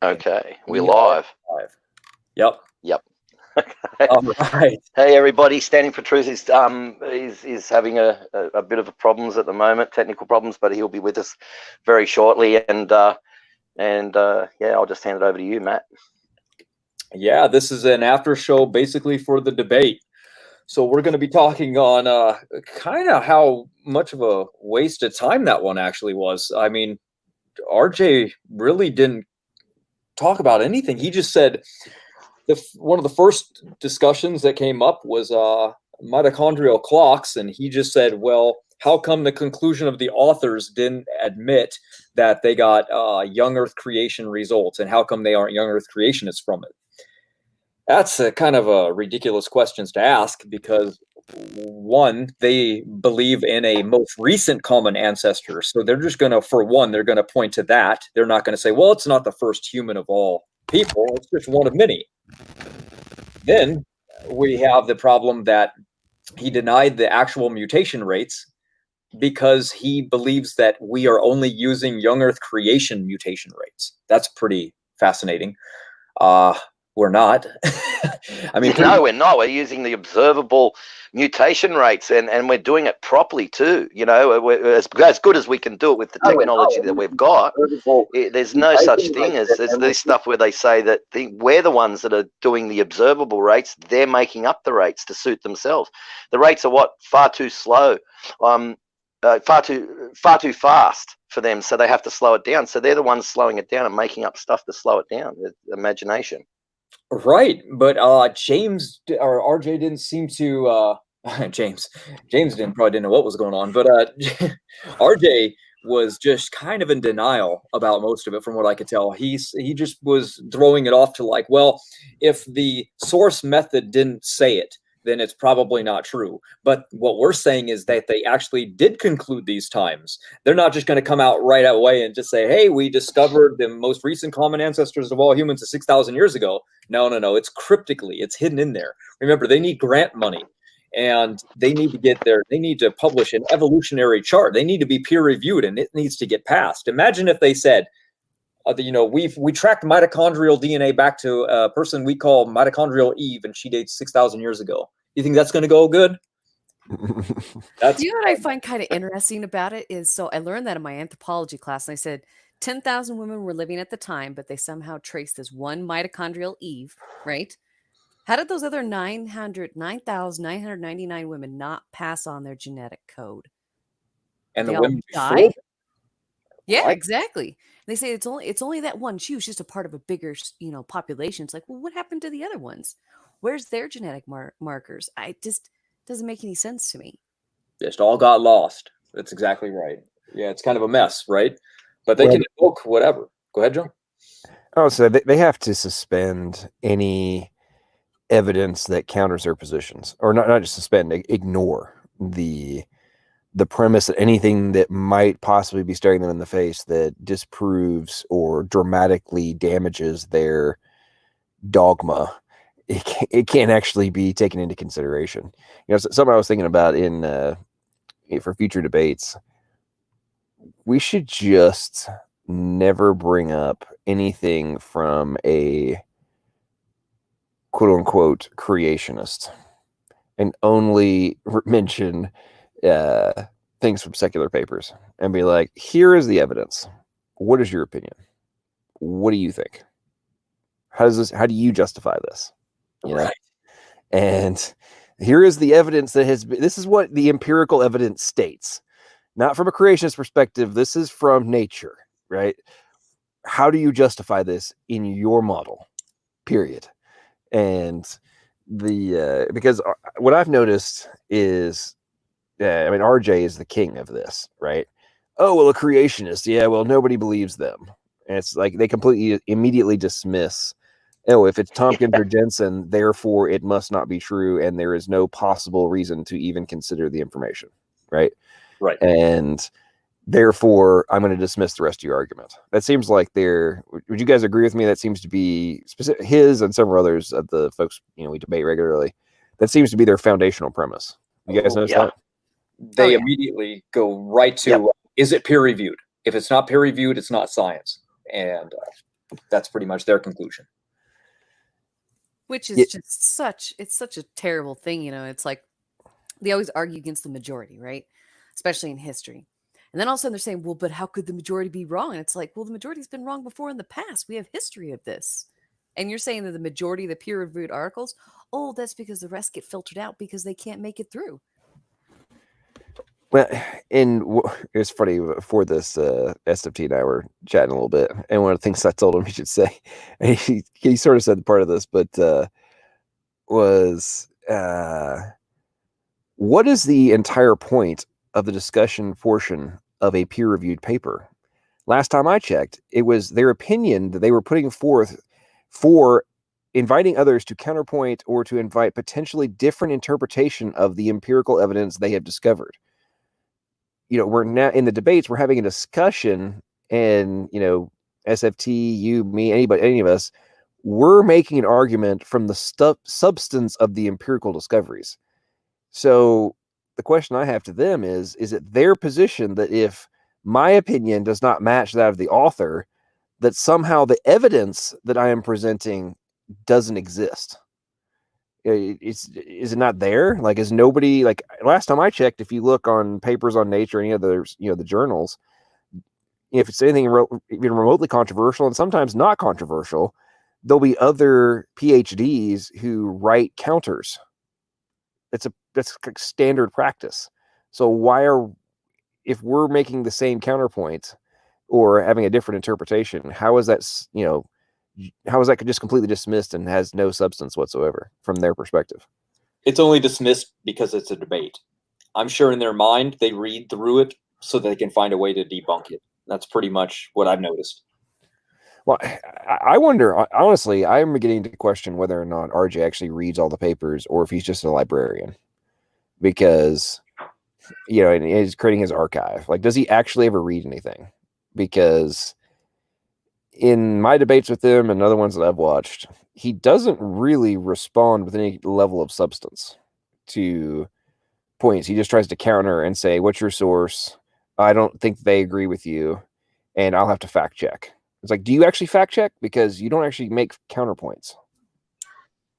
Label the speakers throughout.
Speaker 1: Okay, we're live.
Speaker 2: Yep.
Speaker 1: All
Speaker 2: right.
Speaker 1: Hey everybody, Standing for Truth is having a bit of problems at the moment, technical problems, but he'll be with us very shortly. And yeah, I'll just hand it over to you, Matt.
Speaker 2: Yeah, this is an after show basically for the debate. So we're going to be talking on kind of how much of a waste of time that one actually was. I mean, RJ really didn't talk about anything. He just said one of the first discussions that came up was mitochondrial clocks, and he just said, well, how come the conclusion of the authors didn't admit that they got young Earth creation results, and how come they aren't young Earth creationists from it? That's a kind of a ridiculous questions to ask because, one, they believe in a most recent common ancestor. So they're just going to, for one, they're going to point to that. They're not going to say, well, it's not the first human of all people. It's just one of many. Then we have the problem that he denied the actual mutation rates because he believes that we are only using young Earth creation mutation rates. That's pretty fascinating. We're not.
Speaker 1: I mean, no, we're not. We're using the observable mutation rates, and we're doing it properly too. You know, we're as good as we can do it with the technology that we've got. There's no such thing as this stuff where they say that we're the ones that are doing the observable rates. They're making up the rates to suit themselves. The rates are far too slow, far too fast for them, so they have to slow it down. So they're the ones slowing it down and making up stuff to slow it down. Imagination.
Speaker 2: Right, but James or RJ didn't seem to James probably didn't know what was going on, but RJ was just kind of in denial about most of it from what I could tell. He just was throwing it off to like, well, if the source method didn't say it, then it's probably not true. But what we're saying is that they actually did conclude these times. They're not just going to come out right away and just say, hey, we discovered the most recent common ancestors of all humans 6,000 years ago. No. It's cryptically. It's hidden in there. Remember, they need grant money. And they need to publish an evolutionary chart. They need to be peer reviewed, and it needs to get passed. Imagine if they said, we tracked mitochondrial DNA back to a person we call mitochondrial Eve, and she dates 6,000 years ago. You think that's going to go good?
Speaker 3: That's what I find kind of interesting about it is, so I learned that in my anthropology class, and I said 10,000 women were living at the time, but they somehow traced this one mitochondrial Eve, right? How did those other 9,999 women not pass on their genetic code?
Speaker 2: And
Speaker 3: they
Speaker 2: the women
Speaker 3: die? Yeah, what? Exactly. They say it's only that one. She was just a part of a bigger, population. It's like, well, what happened to the other ones? Where's their genetic markers? I just doesn't make any sense to me.
Speaker 2: Just all got lost. That's exactly right. Yeah, it's kind of a mess, right? But they can invoke whatever. Go ahead, John.
Speaker 4: Oh, so they have to suspend any evidence that counters their positions, or not just suspend, ignore the premise that anything that might possibly be staring them in the face that disproves or dramatically damages their dogma, it can't actually be taken into consideration. Something I was thinking about for future debates, we should just never bring up anything from a quote unquote creationist and only mention things from secular papers and be like, here is the evidence. What is your opinion? What do you think? How do you justify this?
Speaker 2: Right.
Speaker 4: And here is the evidence this is what the empirical evidence states, not from a creationist perspective. This is from nature, right? How do you justify this in your model? Period. And because what I've noticed is, RJ is the king of this, right? Oh, well, a creationist. Yeah, well, nobody believes them. And it's like they completely immediately dismiss, oh, if it's Tompkins or Jensen, therefore it must not be true, and there is no possible reason to even consider the information, right?
Speaker 2: Right.
Speaker 4: And therefore, I'm going to dismiss the rest of your argument. That seems like would you guys agree with me? That seems to be specific, his and several others of the folks, we debate regularly. That seems to be their foundational premise. You guys notice that?
Speaker 2: They immediately go right to, is it peer reviewed? If it's not peer reviewed, it's not science. And That's pretty much their conclusion.
Speaker 3: Which is just such a terrible thing, you know. It's like they always argue against the majority, right? Especially in history. And then all of a sudden they're saying, well, but how could the majority be wrong? And it's like, well, the majority's been wrong before in the past. We have history of this. And you're saying that the majority of the peer-reviewed articles, oh, that's because the rest get filtered out because they can't make it through.
Speaker 4: Well, and it was funny before this, SFT and I were chatting a little bit, and one of the things I told him he should say, and he sort of said part of this, but was what is the entire point of the discussion portion of a peer-reviewed paper? Last time I checked, it was their opinion that they were putting forth for inviting others to counterpoint or to invite potentially different interpretation of the empirical evidence they have discovered. You know, we're now in the debates, we're having a discussion, and, you know, SFT, you, me, anybody, any of us, we're making an argument from the substance of the empirical discoveries. So the question I have to them is it their position that if my opinion does not match that of the author, that somehow the evidence that I am presenting doesn't exist? Is it not there? Like, is nobody, like, last time I checked, if you look on papers on Nature, any of the, you know, the journals, if it's anything even remotely controversial, and sometimes not controversial, there'll be other PhDs who write counters. That's standard practice. So if we're making the same counterpoint or having a different interpretation, how is that, you know, how is that just completely dismissed and has no substance whatsoever from their perspective?
Speaker 2: It's only dismissed because it's a debate. I'm sure in their mind they read through it so they can find a way to debunk it. That's pretty much what I've noticed.
Speaker 4: Well, I wonder, honestly, I'm beginning to question whether or not RJ actually reads all the papers or if he's just a librarian. Because, you know, and he's creating his archive. Like, does he actually ever read anything? Because in my debates with him and other ones that I've watched, he doesn't really respond with any level of substance to points. He just tries to counter and say, what's your source? I don't think they agree with you, and I'll have to fact check. It's like, do you actually fact check? Because you don't actually make counterpoints.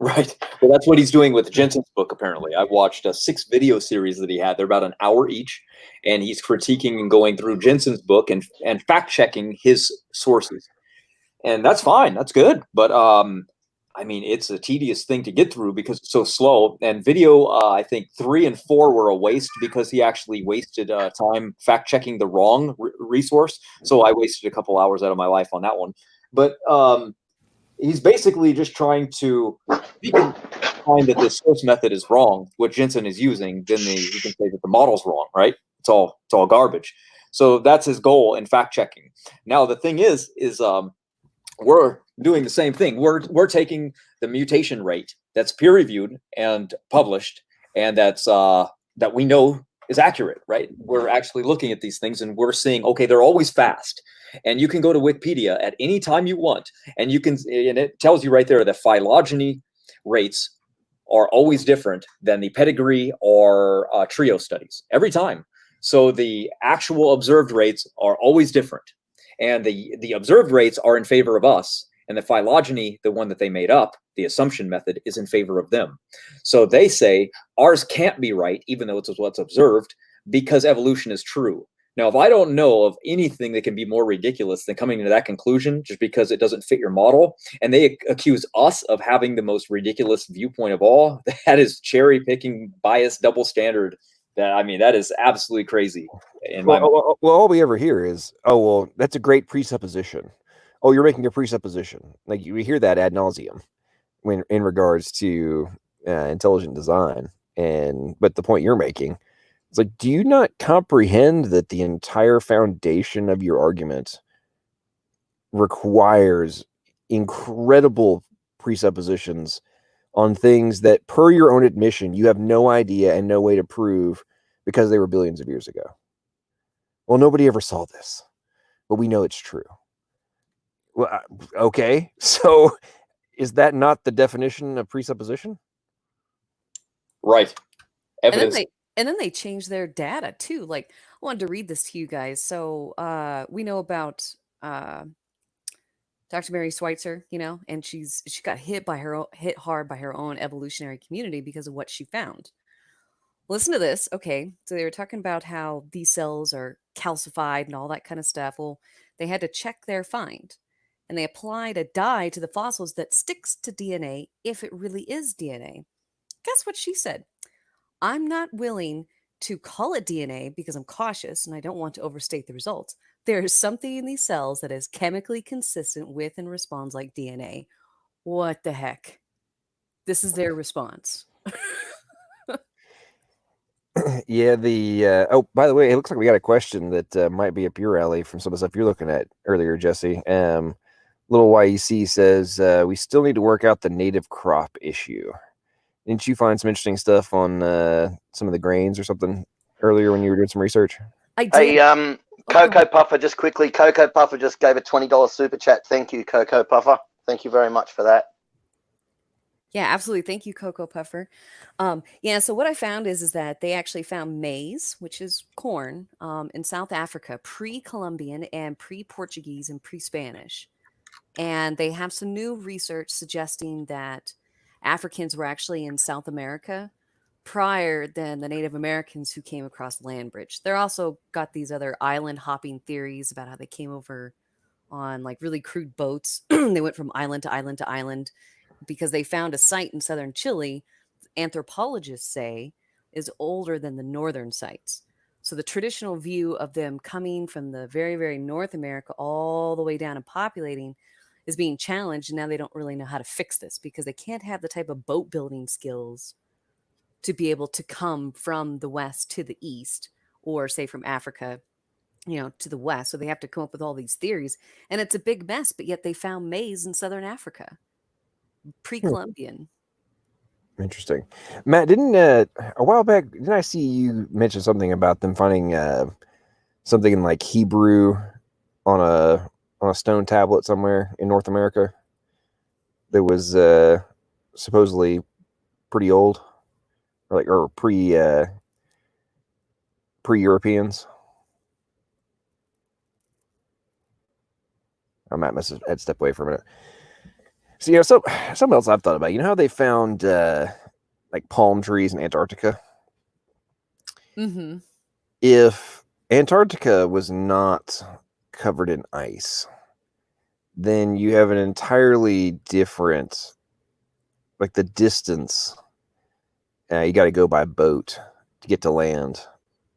Speaker 2: Right. Well, that's what he's doing with Jensen's book, apparently. I watched a 6 video series that he had. They're about an hour each, and he's critiquing and going through Jensen's book and fact-checking his sources. And that's fine. That's good. But, I mean, it's a tedious thing to get through because it's so slow. And video, I think 3 and 4 were a waste because he actually wasted time fact-checking the wrong resource. So I wasted a couple hours out of my life on that one. But he's basically just trying to, if you can find that the source method is wrong, what Jensen is using, then you can say that the model's wrong, right? It's all garbage. So that's his goal in fact-checking. Now, the thing is we're doing the same thing. We're taking the mutation rate that's peer-reviewed and published, and that's that we know is accurate, right? We're actually looking at these things and we're seeing, okay, they're always fast. And you can go to Wikipedia at any time you want, and it tells you right there that phylogeny rates are always different than the pedigree or trio studies every time. So the actual observed rates are always different. And the observed rates are in favor of us, and the phylogeny, the one that they made up, the assumption method, is in favor of them. So they say ours can't be right, even though it's what's observed, because evolution is true. Now, if I don't know of anything that can be more ridiculous than coming to that conclusion just because it doesn't fit your model, and they accuse us of having the most ridiculous viewpoint of all, that is cherry-picking, biased, double standard. That is absolutely crazy.
Speaker 4: Well, all we ever hear is, oh, well, that's a great presupposition. Oh, you're making a presupposition. Like, we hear that ad nauseum when in regards to intelligent design. But the point you're making, it's like, do you not comprehend that the entire foundation of your argument requires incredible presuppositions on things that, per your own admission, you have no idea and no way to prove because they were billions of years ago? Well, nobody ever saw this, but we know it's true. Well, okay, so is that not the definition of presupposition?
Speaker 2: Right. Evidence.
Speaker 3: And then they change their data too. Like, I wanted to read this to you guys. So we know about Dr. Mary Schweitzer, and she got hit hard by her own evolutionary community because of what she found. Listen to this. Okay, so they were talking about how these cells are calcified and all that kind of stuff. Well, they had to check their find, and they applied a dye to the fossils that sticks to DNA if it really is DNA. Guess what she said? I'm not willing to call it DNA because I'm cautious and I don't want to overstate the results. There is something in these cells that is chemically consistent with and responds like DNA. What the heck? This is their response.
Speaker 4: Yeah, oh, by the way, it looks like we got a question that might be up your alley from some of the stuff you're looking at earlier, Jesse. Little YEC says, we still need to work out the native crop issue. Didn't you find some interesting stuff on some of the grains or something earlier when you were doing some research?
Speaker 3: I did.
Speaker 1: Hey, Cocoa Puffer, just quickly. Cocoa Puffer just gave a $20 super chat. Thank you, Cocoa Puffer. Thank you very much for that.
Speaker 3: Yeah, absolutely. Thank you, Cocoa Puffer. So what I found is that they actually found maize, which is corn, in South Africa, pre-Columbian and pre-Portuguese and pre-Spanish. And they have some new research suggesting that Africans were actually in South America prior than the Native Americans who came across the land bridge. They're also got these other island hopping theories about how they came over on like really crude boats. They went from island to island to island because they found a site in southern Chile, anthropologists say, is older than the northern sites. So the traditional view of them coming from the very, very North America all the way down and populating is being challenged. And now they don't really know how to fix this because they can't have the type of boat building skills to be able to come from the west to the east, or say from Africa, to the west. So they have to come up with all these theories. And it's a big mess, but yet they found maize in southern Africa. Pre-Columbian.
Speaker 4: Interesting. Matt, didn't a while back, didn't I see you mention something about them finding something in like Hebrew on a stone tablet somewhere in North America that was supposedly pretty old, or pre-Europeans? Matt must have had to step away for a minute. So, something else I've thought about, how they found like palm trees in Antarctica?
Speaker 3: Mm-hmm.
Speaker 4: If Antarctica was not covered in ice, then you have an entirely different, like the distance. You got to go by boat to get to land.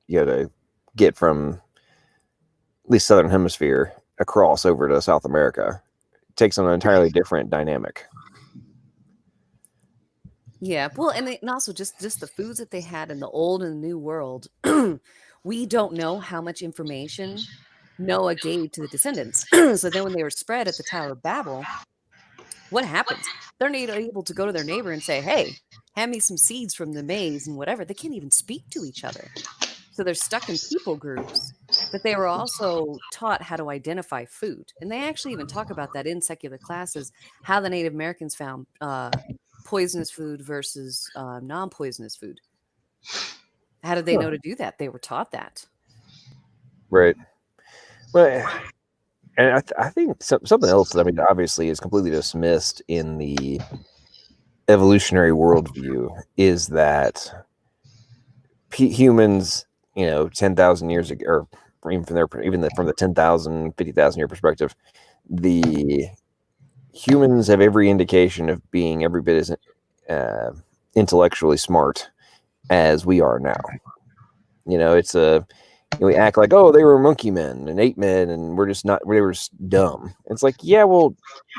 Speaker 4: You got to get from at least southern hemisphere across over to South America. Takes on an entirely different dynamic.
Speaker 3: Yeah, well, and also just the foods that they had in the old and the new world. We don't know how much information Noah gave to the descendants. So then when they were spread at the Tower of Babel, what happens? They're not able to go to their neighbor and say, hey, hand me some seeds from the maize and whatever. They can't even speak to each other. So they're stuck in people groups. But they were also taught how to identify food. And they actually even talk about that in secular classes, how the Native Americans found poisonous food versus non-poisonous food. How did they know to do that? They were taught that.
Speaker 4: Right. Well, and I think something else that, obviously is completely dismissed in the evolutionary worldview is that humans, 10,000 years ago, or even from the 10,000, 50,000 year perspective, the humans have every indication of being every bit as intellectually smart as we are now. It's we act like, oh, they were monkey men and ape men, and we were just dumb. It's like, yeah, well,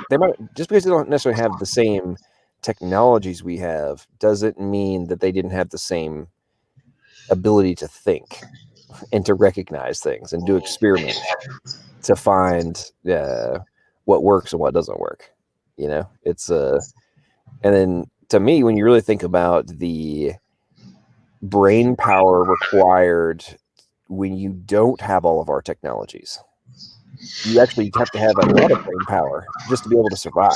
Speaker 4: they might, just because they don't necessarily have the same technologies we have, doesn't mean that they didn't have the same ability to think and to recognize things and do experiments to find what works and what doesn't work. It's and then to me, when you really think about the brain power required when you don't have all of our technologies, you actually have to have a lot of brain power just to be able to survive.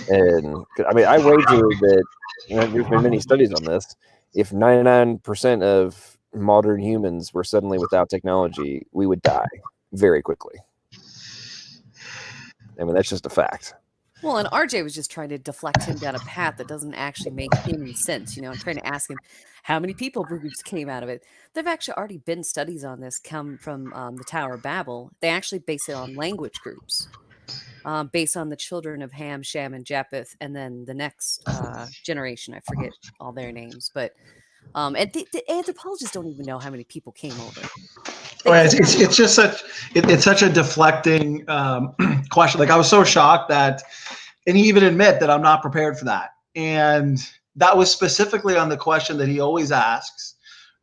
Speaker 4: And I wager that there's been many studies on this. If 99% of modern humans were suddenly without technology, we would die very quickly. I mean, that's just a fact.
Speaker 3: Well, and RJ was just trying to deflect him down a path that doesn't actually make any sense. I'm trying to ask him how many people groups came out of it. There've actually already been studies on this come from the Tower of Babel. They actually base it on language groups, based on the children of Ham, Shem, and Japheth, and then the next generation. I forget all their names, but and the anthropologists don't even know how many people came over.
Speaker 5: It's just such a deflecting question. Like, I was so shocked that, and he even admit that I'm not prepared for that. And that was specifically on the question that he always asks,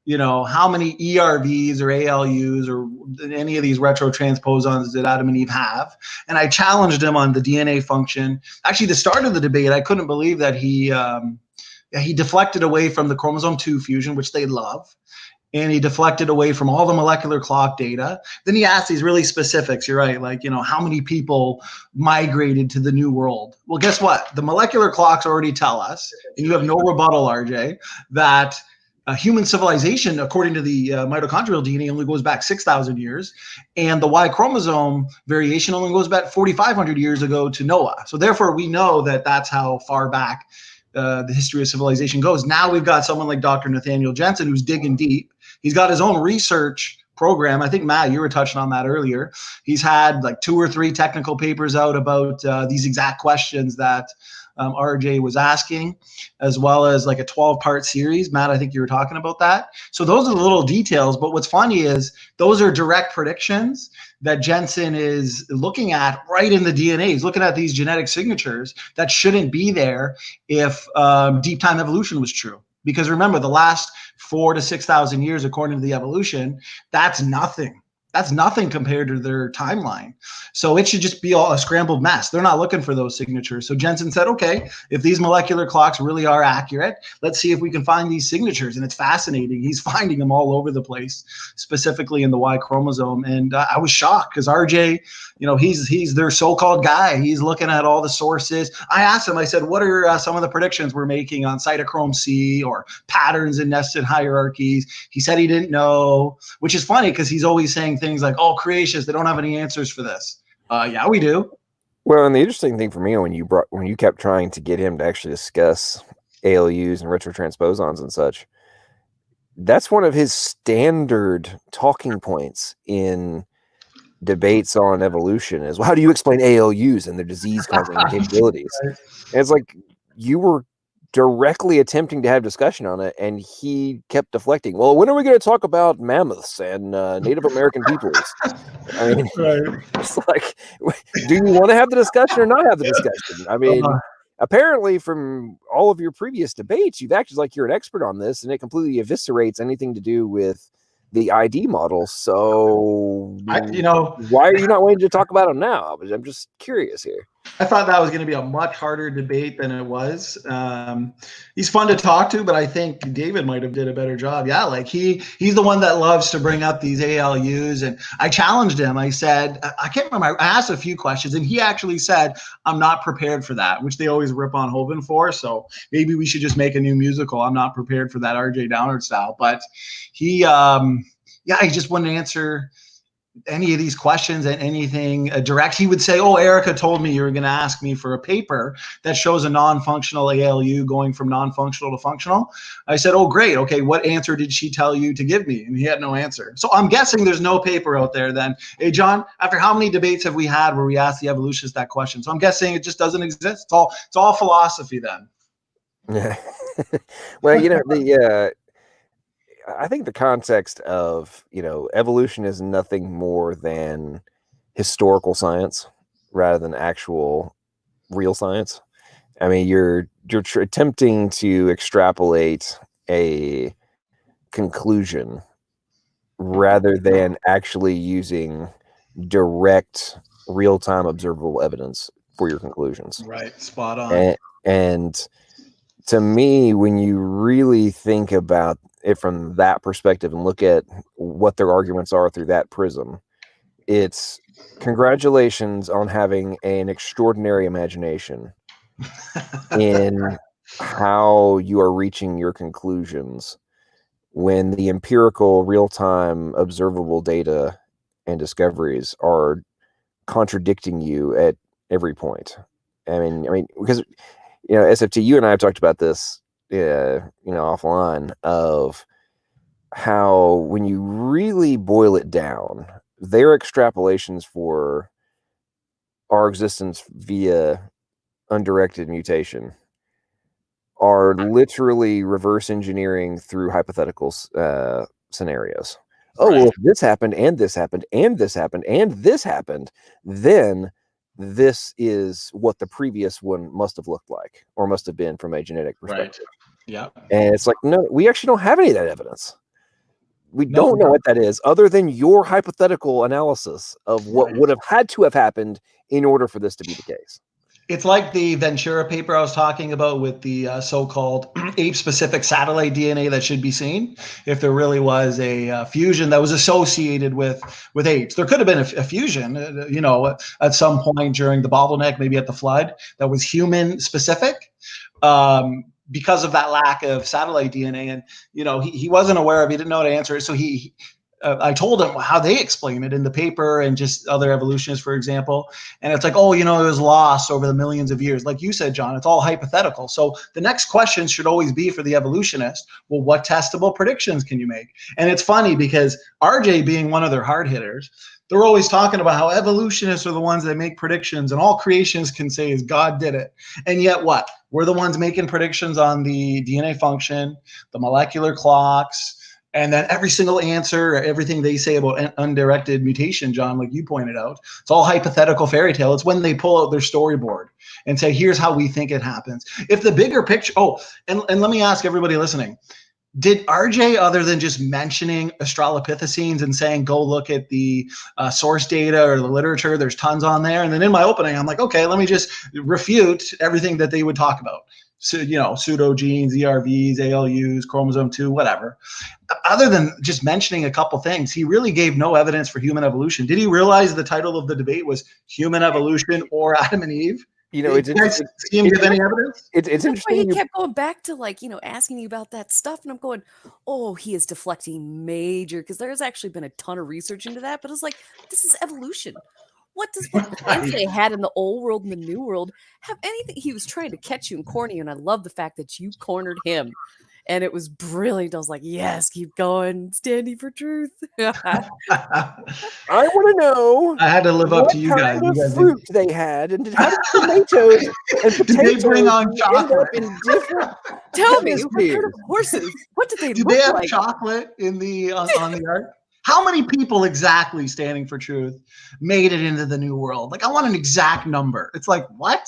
Speaker 5: how many ERVs or ALUs or any of these retrotransposons did Adam and Eve have? And I challenged him on the DNA function. Actually, the start of the debate, I couldn't believe that he deflected away from the chromosome 2 fusion, which they love. And he deflected away from all the molecular clock data. Then he asked these really specifics. You're right, like, how many people migrated to the new world? Well, guess what? The molecular clocks already tell us, and you have no rebuttal, RJ, that human civilization, according to the mitochondrial DNA, only goes back 6,000 years. And the Y chromosome variation only goes back 4,500 years ago to Noah. So therefore, we know that that's how far back the history of civilization goes. Now we've got someone like Dr. Nathaniel Jensen, who's digging deep. He's got his own research program. I think, Matt, you were touching on that earlier. He's had like 2 or 3 technical papers out about these exact questions that RJ was asking, as well as like a 12-part series. Matt, I think you were talking about that. So those are the little details. But what's funny is those are direct predictions that Jensen is looking at right in the DNA. He's looking at these genetic signatures that shouldn't be there if deep time evolution was true. Because remember, the last 4,000 to 6,000 years, according to the evolution, that's nothing. That's nothing compared to their timeline. So it should just be all a scrambled mess. They're not looking for those signatures. So Jensen said, okay, if these molecular clocks really are accurate, let's see if we can find these signatures. And it's fascinating. He's finding them all over the place, specifically in the Y chromosome. And I was shocked because RJ, he's their so-called guy. He's looking at all the sources. I asked him, I said, what are some of the predictions we're making on cytochrome C or patterns in nested hierarchies? He said he didn't know, which is funny because he's always saying things like, oh, creationists, they don't have any answers for this. Yeah, we do.
Speaker 4: Well, and the interesting thing for me, when you kept trying to get him to actually discuss ALUs and retrotransposons and such, that's one of his standard talking points in debates on evolution is, well, how do you explain ALUs and their disease-causing capabilities? And it's like, you were directly attempting to have discussion on it, and he kept deflecting. Well, when are we going to talk about mammoths and Native American peoples? I mean, it's like, do you want to have the discussion or not have the discussion? I mean, apparently from all of your previous debates, you've acted like you're an expert on this, and it completely eviscerates anything to do with the ID model. So, why are you not willing to talk about them now? I'm just curious here.
Speaker 5: I thought that was going to be a much harder debate than it was. He's fun to talk to, but I think David might have did a better job. Yeah, like he's the one that loves to bring up these ALUs. And I challenged him. I said, I can't remember. I asked a few questions, and he actually said, I'm not prepared for that, which they always rip on Hovind for. So maybe we should just make a new musical. I'm not prepared for that RJ Downard style. But he just wouldn't answer any of these questions and anything direct. He would say, oh, Erica told me you were going to ask me for a paper that shows a non-functional ALU going from non-functional to functional. I said, oh, great. Okay, what answer did she tell you to give me? And he had no answer. So I'm guessing there's no paper out there then. Hey, John, after how many debates have we had where we asked the evolutionists that question? So I'm guessing it just doesn't exist. It's all philosophy then.
Speaker 4: Yeah. Well, I think the context of, evolution is nothing more than historical science rather than actual real science. I mean, you're attempting to extrapolate a conclusion rather than actually using direct real-time observable evidence for your conclusions.
Speaker 5: Right. Spot on.
Speaker 4: And to me, when you really think about it from that perspective and look at what their arguments are through that prism, it's congratulations on having an extraordinary imagination in how you are reaching your conclusions when the empirical real-time observable data and discoveries are contradicting you at every point. I mean, because SFT, you and I have talked about this, offline, of how when you really boil it down, their extrapolations for our existence via undirected mutation are literally reverse engineering through hypothetical scenarios. Oh, well, if this happened and this happened and this happened and this happened, then this is what the previous one must have looked like or must have been from a genetic perspective.
Speaker 5: Right. Yeah.
Speaker 4: And it's like, no, we actually don't have any of that evidence. We don't know what that is, other than your hypothetical analysis of what would have had to have happened in order for this to be the case.
Speaker 5: It's like the Ventura paper I was talking about with the so-called ape-specific satellite DNA that should be seen. If there really was a fusion that was associated with apes, there could have been a fusion, at some point during the bottleneck, maybe at the flood, that was human-specific. Because of that lack of satellite DNA, and he wasn't aware of, he didn't know how to answer it. So I told him how they explain it in the paper and just other evolutionists, for example. And it's like, it was lost over the millions of years. Like you said, John, it's all hypothetical. So the next question should always be for the evolutionist, well, what testable predictions can you make? And it's funny because RJ being one of their hard hitters, they're always talking about how evolutionists are the ones that make predictions and all creations can say is God did it. And yet what? We're the ones making predictions on the DNA function, the molecular clocks, and then every single answer, everything they say about undirected mutation, John, like you pointed out, it's all hypothetical fairy tale. It's when they pull out their storyboard and say, here's how we think it happens. If the bigger picture, and let me ask everybody listening, did RJ, other than just mentioning Australopithecines and saying, go look at the source data or the literature, there's tons on there. And then in my opening, I'm like, okay, let me just refute everything that they would talk about. So, pseudogenes, ERVs, ALUs, chromosome 2, whatever. Other than just mentioning a couple things, he really gave no evidence for human evolution. Did he realize the title of the debate was Human Evolution or Adam and Eve?
Speaker 4: It's interesting.
Speaker 5: See him give any evidence?
Speaker 4: It's interesting.
Speaker 3: He kept going back to asking you about that stuff, and I'm going, he is deflecting major, because there's actually been a ton of research into that. But it's like, this is evolution. What plants they had in the old world and the new world have anything? He was trying to catch you and corner you, and I love the fact that you cornered him. And it was brilliant. I was like, yes, keep going, standing for truth.
Speaker 4: I want to know.
Speaker 5: I had to live up to you guys.
Speaker 4: What kind of fruit they had, and how did tomatoes and potatoes
Speaker 5: did they bring on chocolate
Speaker 4: in different?
Speaker 3: Tell me, what kind of horses? What did they?
Speaker 5: Did they have chocolate in the on the ark? How many people exactly standing for truth made it into the new world? Like, I want an exact number. It's like, what?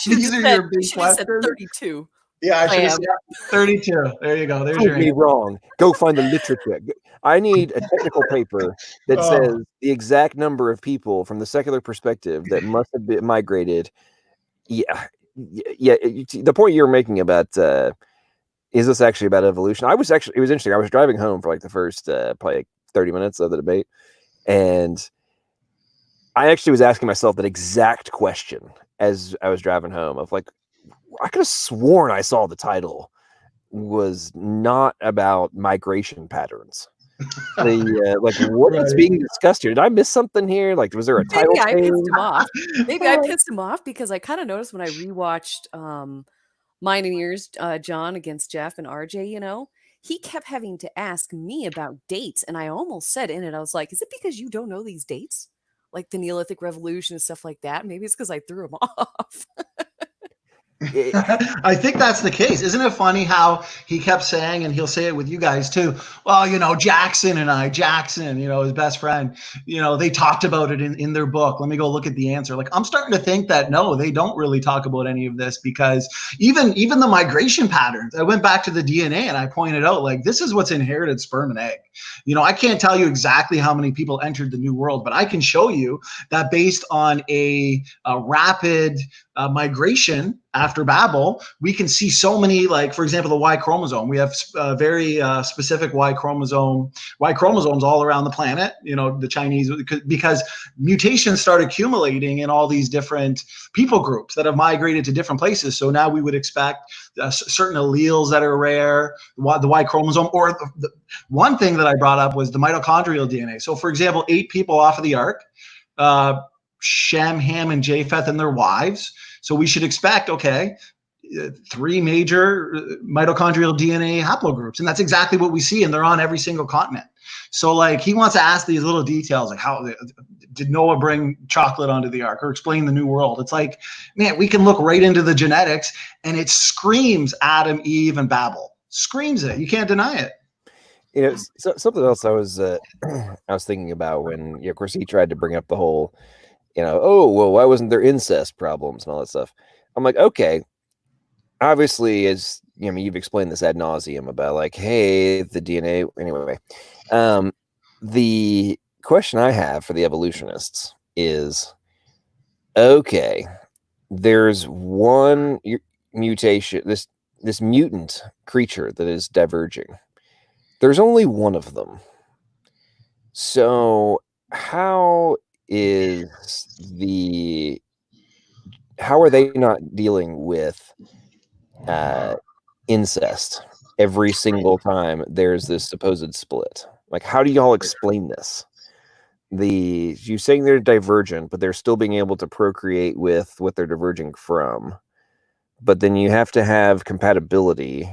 Speaker 5: These are your big questions.
Speaker 3: 32.
Speaker 5: Yeah, I should have said 32. There you go. There's your
Speaker 4: me wrong. Go find the literature. I need a technical paper that says the exact number of people from the secular perspective that must have been migrated. Yeah. The point you're making about is this actually about evolution? It was interesting. I was driving home for the first probably 30 minutes of the debate, and I actually was asking myself that exact question as I was driving home of I could have sworn I saw the title was not about migration patterns. What is being discussed here? Did I miss something here? Was there a title?
Speaker 3: Maybe I pissed him off. Maybe I pissed him off because I kind of noticed when I rewatched Mine and Yours, John against Jeff and RJ, he kept having to ask me about dates. And I almost said in it, I was like, is it because you don't know these dates? Like the Neolithic Revolution and stuff like that? Maybe it's because I threw him off.
Speaker 5: I think that's the case. Isn't it funny how he kept saying, and he'll say it with you guys too, well, Jackson, his best friend, they talked about it in their book. Let me go look at the answer. I'm starting to think that no, they don't really talk about any of this, because even the migration patterns, I went back to the DNA and I pointed out, this is what's inherited sperm and egg. I can't tell you exactly how many people entered the new world, but I can show you that based on a rapid migration after Babel, we can see so many, for example, the Y chromosome. We have very specific Y chromosomes all around the planet, the Chinese, because mutations start accumulating in all these different people groups that have migrated to different places. So now we would expect certain alleles that are rare, the Y chromosome, or the one thing that I brought up was the mitochondrial DNA. So for example, 8 people off of the ark, Shem, Ham, and Japheth and their wives. So we should expect, okay, 3 major mitochondrial DNA haplogroups. And that's exactly what we see. And they're on every single continent. So like he wants to ask these little details, like how did Noah bring chocolate onto the ark or explain the new world? It's like, man, we can look right into the genetics and it screams Adam, Eve, and Babel. Screams it. You can't deny it.
Speaker 4: You know, something else I was thinking about when, of course, he tried to bring up the whole, oh, well, why wasn't there incest problems and all that stuff? I'm like, okay, obviously, as you've explained this ad nauseum about like, hey, the DNA. Anyway, the question I have for the evolutionists is, okay, there's one mutation, this mutant creature that is diverging. There's only one of them. So how are they not dealing with incest every single time there's this supposed split? Like, how do y'all explain this? You saying they're divergent, but they're still being able to procreate with what they're diverging from. But then you have to have compatibility.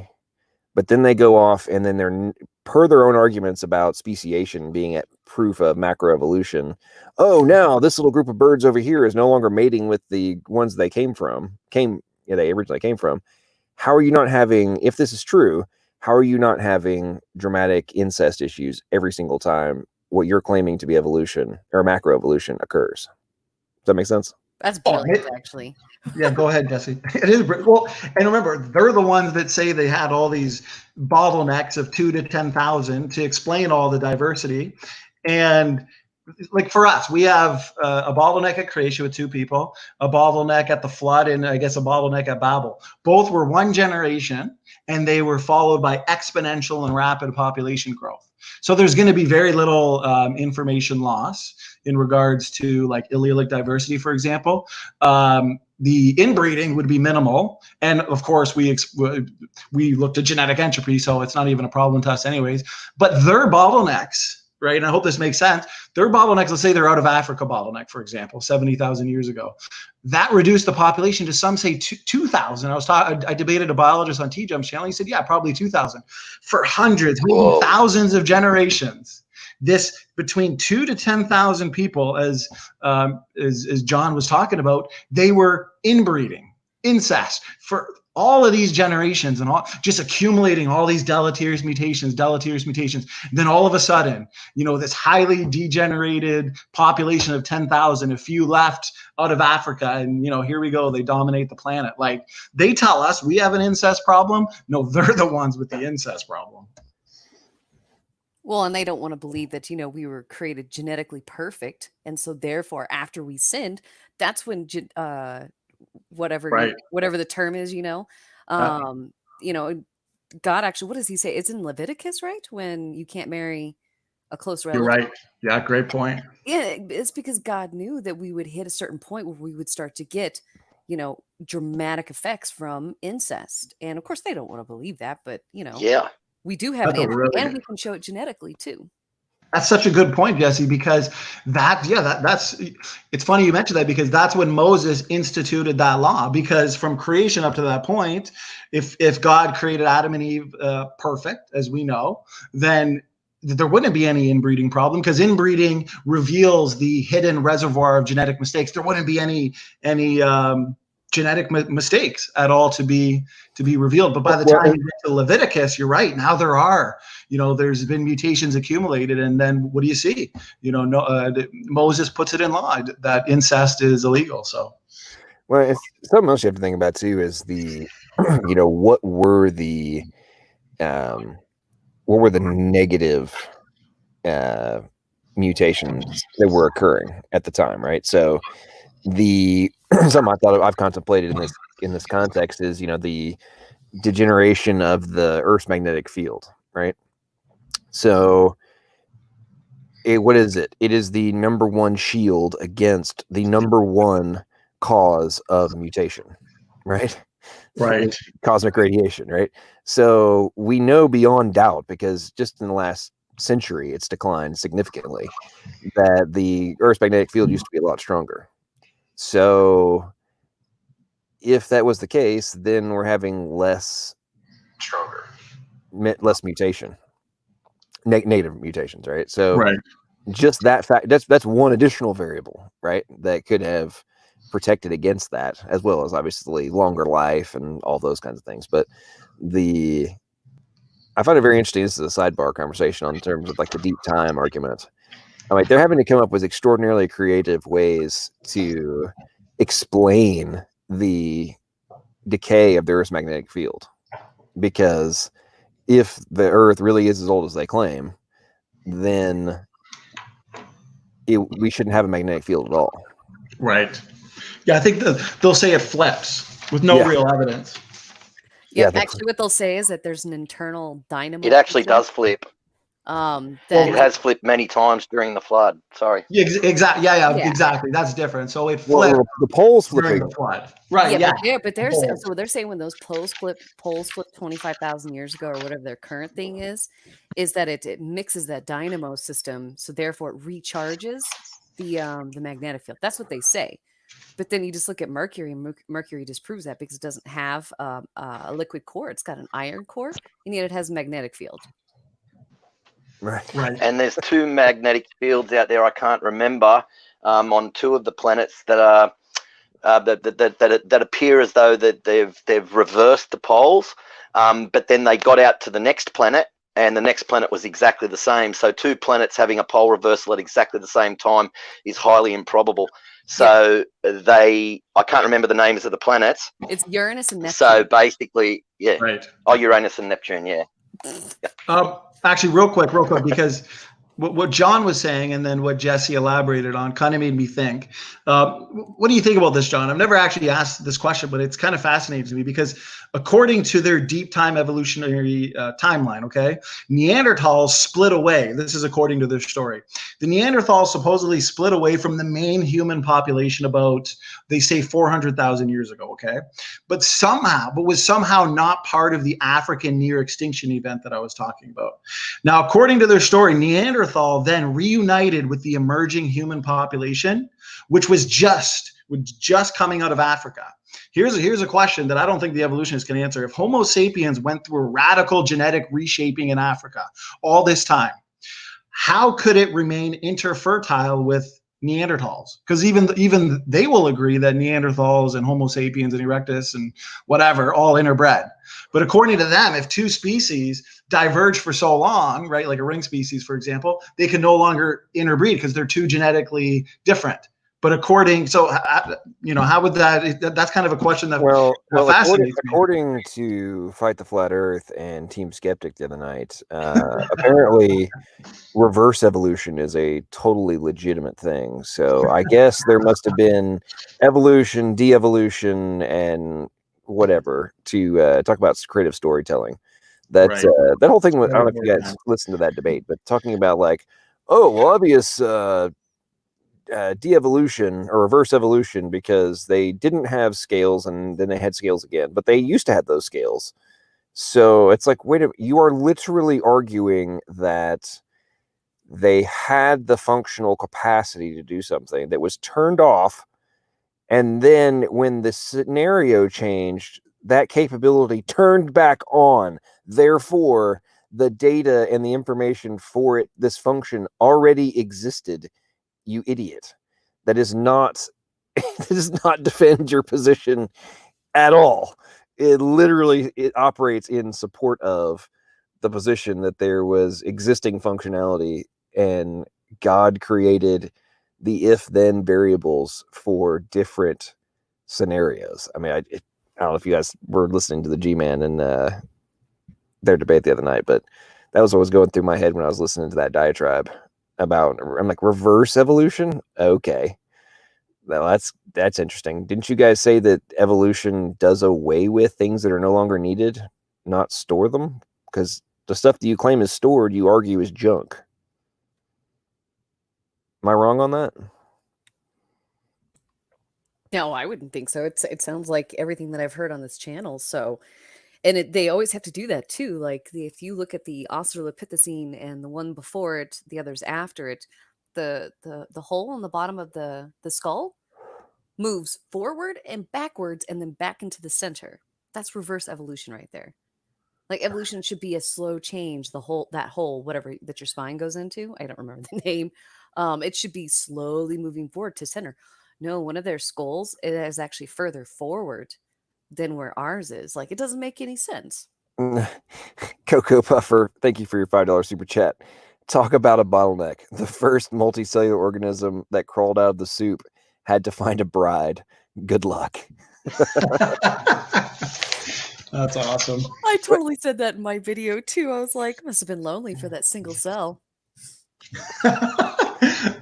Speaker 4: But then they go off and then they're, per their own arguments about speciation being at proof of macroevolution. Oh, now this little group of birds over here is no longer mating with the ones they they originally came from. How are you not having, if this is true, how are you not having dramatic incest issues every single time what you're claiming to be evolution or macroevolution occurs? Does that make sense?
Speaker 3: That's brilliant, actually.
Speaker 5: Yeah, go ahead, Jesse. It is well, and remember, they're the ones that say they had all these bottlenecks of 2 to 10,000 to explain all the diversity. And like for us, we have a bottleneck at creation with 2 people, a bottleneck at the flood, and I guess a bottleneck at Babel. Both were one generation, and they were followed by exponential and rapid population growth. So there's going to be very little information loss in regards to like allelic diversity, for example. The inbreeding would be minimal, and of course we looked at genetic entropy, so it's not even a problem to us anyways. But their bottlenecks, right? And I hope this makes sense. Their bottlenecks, let's say they're out of Africa bottleneck, for example, 70,000 years ago. That reduced the population to some say 2,000. I debated a biologist on T-Jump's channel. He said, yeah, probably 2,000 for hundreds, maybe thousands of generations. This between 2 to 10,000 people, as John was talking about, they were inbreeding, incest for all of these generations and all, just accumulating all these deleterious mutations. Then all of a sudden, this highly degenerated population of 10,000, a few left out of Africa, and here we go, they dominate the planet. Like, they tell us we have an incest problem. No, they're the ones with the incest problem.
Speaker 3: Well, and they don't want to believe that, we were created genetically perfect. And so therefore, after we sinned, that's when, whatever the term is, God actually, what does he say? It's in Leviticus, right? When you can't marry a close relative.
Speaker 5: You're right. Yeah, great point.
Speaker 3: Yeah, it's because God knew that we would hit a certain point where we would start to get, dramatic effects from incest. And of course, they don't want to believe that, but,
Speaker 1: yeah.
Speaker 3: We do have it, and we can show it genetically too.
Speaker 5: That's such a good point, Jesse, because that's it's funny you mentioned that, because that's when Moses instituted that law. Because from creation up to that point, if God created Adam and Eve perfect, as we know, then there wouldn't be any inbreeding problem, because inbreeding reveals the hidden reservoir of genetic mistakes. There wouldn't be any genetic mistakes at all to be revealed. But by the time you get to Leviticus, you're right. Now there are, there's been mutations accumulated, and then what do you see? Moses puts it in law that incest is illegal. So,
Speaker 4: well, something else you have to think about too is the, what were the negative mutations that were occurring at the time, right? So something I thought I've contemplated in this context is, the degeneration of the Earth's magnetic field, right? So what is it? It is the number one shield against the number one cause of mutation, right?
Speaker 5: Right.
Speaker 4: Cosmic radiation, right? So we know beyond doubt, because just in the last century, it's declined significantly, that the Earth's magnetic field used to be a lot stronger. So if that was the case, then we're having less mutation, native mutations, right? So just that fact, that's one additional variable, right, that could have protected against that, as well as obviously longer life and all those kinds of things. But I find it very interesting. This is a sidebar conversation on terms of like the deep time argument. I mean, they're having to come up with extraordinarily creative ways to explain the decay of the Earth's magnetic field, because if the Earth really is as old as they claim, then we shouldn't have a magnetic field at all.
Speaker 5: Right. Yeah, I think they'll say it flips with no real evidence.
Speaker 3: Yeah, actually, what they'll say is that there's an internal dynamo.
Speaker 1: It actually does flip. It has flipped many times during the flood. Sorry.
Speaker 5: Yeah, exactly. Yeah, exactly. That's different. So it flipped.
Speaker 4: The poles flip
Speaker 5: during the flood. Right. Yeah.
Speaker 3: But they're saying when those poles flip 25,000 years ago, or whatever their current thing is that it mixes that dynamo system, so therefore it recharges the magnetic field. That's what they say. But then you just look at Mercury, and Mercury disproves that because it doesn't have a liquid core. It's got an iron core, and yet it has a magnetic field.
Speaker 4: Right.
Speaker 1: And there's two magnetic fields out there. I can't remember on two of the planets that are that appear as though that they've reversed the poles, but then they got out to the next planet, and the next planet was exactly the same. So two planets having a pole reversal at exactly the same time is highly improbable. So I can't remember the names of the planets.
Speaker 3: It's Uranus and Neptune.
Speaker 1: So basically,
Speaker 5: Right.
Speaker 1: Oh, Uranus and Neptune, yeah.
Speaker 5: Actually, real quick, because what John was saying and then what Jesse elaborated on kind of made me think. What do you think about this, John? I've never actually asked this question, but it's kind of fascinating to me because according to their deep time evolutionary timeline, Neanderthals split away. This is according to their story. The Neanderthals supposedly split away from the main human population about, they say, 400,000 years ago, but was somehow not part of the African near extinction event that I was talking about. Now, according to their story, Neanderthal then reunited with the emerging human population, which was just coming out of Africa. Here's a question that I don't think the evolutionists can answer. If Homo sapiens went through a radical genetic reshaping in Africa all this time, how could it remain interfertile with Neanderthals? Because even they will agree that Neanderthals and Homo sapiens and Erectus and whatever all interbred. But according to them, if two species diverge for so long, right, like a ring species, for example, they can no longer interbreed because they're too genetically different. But how would that's kind of a question that fascinates me.
Speaker 4: According to Fight the Flat Earth and Team Skeptic the other night, apparently reverse evolution is a totally legitimate thing. So I guess there must have been evolution, de-evolution, and whatever to talk about creative storytelling. That whole thing. I don't know if you guys listened to that debate, but talking about obvious de-evolution or reverse evolution because they didn't have scales and then they had scales again, but they used to have those scales. So it's like, wait a minute, you are literally arguing that they had the functional capacity to do something that was turned off, and then when the scenario changed, that capability turned back on. Therefore, the data and the information for this function already existed. You idiot. That does not defend your position at all. It operates in support of the position that there was existing functionality and God created the if-then variables for different scenarios. I mean, I don't know if you guys were listening to the G-Man and their debate the other night, but that was what was going through my head when I was listening to that diatribe. I'm like, reverse evolution? Okay. Well, that's interesting. Didn't you guys say that evolution does away with things that are no longer needed, not store them? Because the stuff that you claim is stored, you argue is junk. Am I wrong on that?
Speaker 3: No, I wouldn't think so. It sounds like everything that I've heard on this channel. So, and they always have to do that too. Like if you look at the Australopithecine and the one before it, the others after it, the hole on the bottom of the skull, moves forward and backwards and then back into the center. That's reverse evolution right there. Like evolution should be a slow change. That hole, whatever that your spine goes into. I don't remember the name. It should be slowly moving forward to center. No, one of their skulls, it is actually further forward than where ours is. Like, it doesn't make any sense.
Speaker 4: Cocoa Puffer, thank you for your $5 super chat. Talk about a bottleneck. The first multicellular organism that crawled out of the soup had to find a bride. Good luck.
Speaker 5: That's awesome.
Speaker 3: I totally said that in my video too. I was like, must have been lonely for that single cell.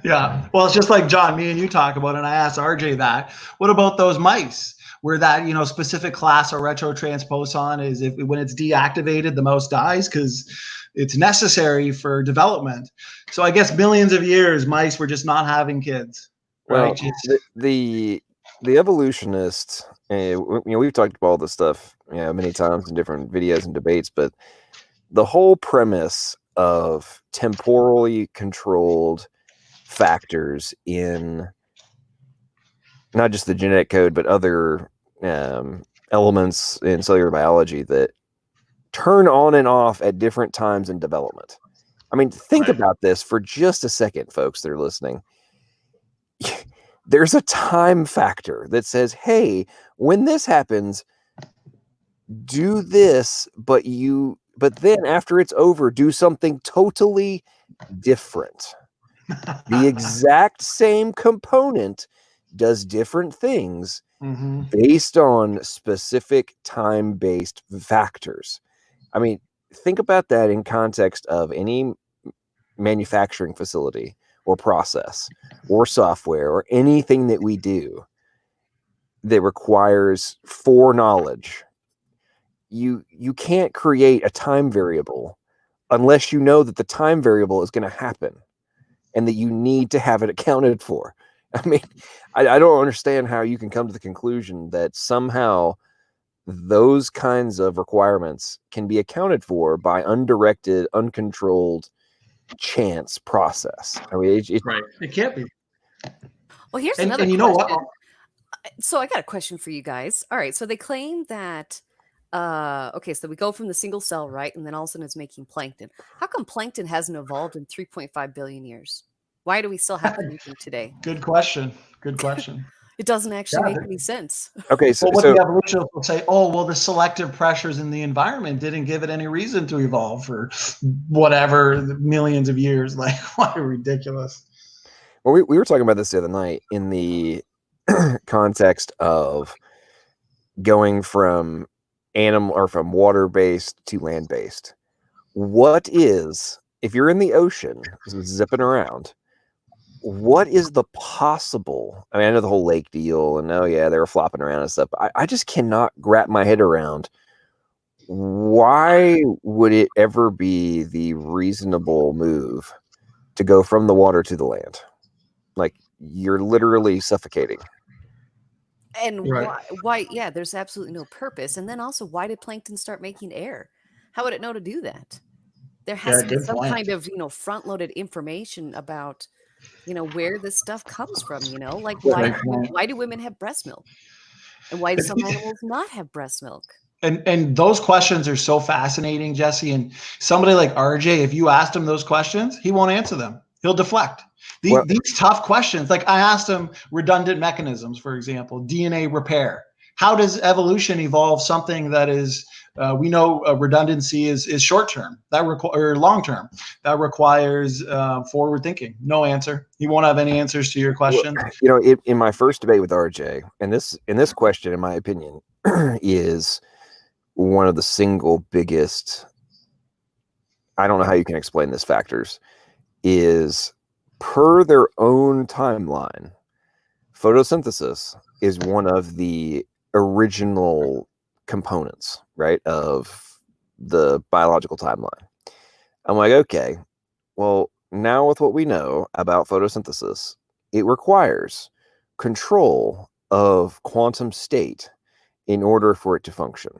Speaker 5: Yeah. Well, it's just like John, me and you talk about, and I asked RJ that. What about those mice where that, specific class or retrotransposon is when it's deactivated, the mouse dies because it's necessary for development. So I guess millions of years, mice were just not having kids. Right.
Speaker 4: Well, the evolutionists, we've talked about all this stuff, many times in different videos and debates, but the whole premise of temporally controlled factors in not just the genetic code, but other elements in cellular biology that turn on and off at different times in development. I mean, think about this for just a second, folks that are listening. There's a time factor that says, hey, when this happens, do this, but then after it's over, do something totally different. The exact same component does different things based on specific time-based factors. I mean, think about that in context of any manufacturing facility or process or software or anything that we do that requires foreknowledge. You can't create a time variable unless you know that the time variable is going to happen and that you need to have it accounted for. I mean, I don't understand how you can come to the conclusion that somehow those kinds of requirements can be accounted for by undirected, uncontrolled chance process. I mean,
Speaker 5: it can't be.
Speaker 3: Well, here's another question. You know what? So I got a question for you guys. All right, so they claim that okay, so we go from the single cell, right? And then all of a sudden it's making plankton. How come plankton hasn't evolved in 3.5 billion years? Why do we still have plankton today?
Speaker 5: Good question. Good question.
Speaker 3: It doesn't actually make any sense.
Speaker 4: Okay,
Speaker 5: so what the evolutionists will say, oh, well, the selective pressures in the environment didn't give it any reason to evolve for whatever millions of years. Like, what ridiculous.
Speaker 4: Well, we were talking about this the other night in the context of going from from water-based to land-based. What is, if you're in the ocean zipping around, what is the possible, I mean, I know the whole lake deal and they were flopping around and stuff, but I just cannot wrap my head around why would it ever be the reasonable move to go from the water to the land? Like, you're literally suffocating.
Speaker 3: And why? Yeah, there's absolutely no purpose. And then also, why did plankton start making air? How would it know to do that? There has to be some kind of, front-loaded information about, where this stuff comes from, like why do women have breast milk? And why do some animals not have breast milk?
Speaker 5: And those questions are so fascinating, Jesse. And somebody like RJ, if you asked him those questions, he won't answer them. He'll deflect. These tough questions, like I asked him redundant mechanisms, for example, DNA repair. How does evolution evolve something that is, we know redundancy is short-term, or long-term. That requires forward thinking. No answer. He won't have any answers to your question.
Speaker 4: Well, in my first debate with RJ, and this question, in my opinion, is one of the single biggest, I don't know how you can explain this, factors, is per their own timeline, photosynthesis is one of the original components, right, of the biological timeline. I'm like, okay, well, now with what we know about photosynthesis, it requires control of quantum state in order for it to function.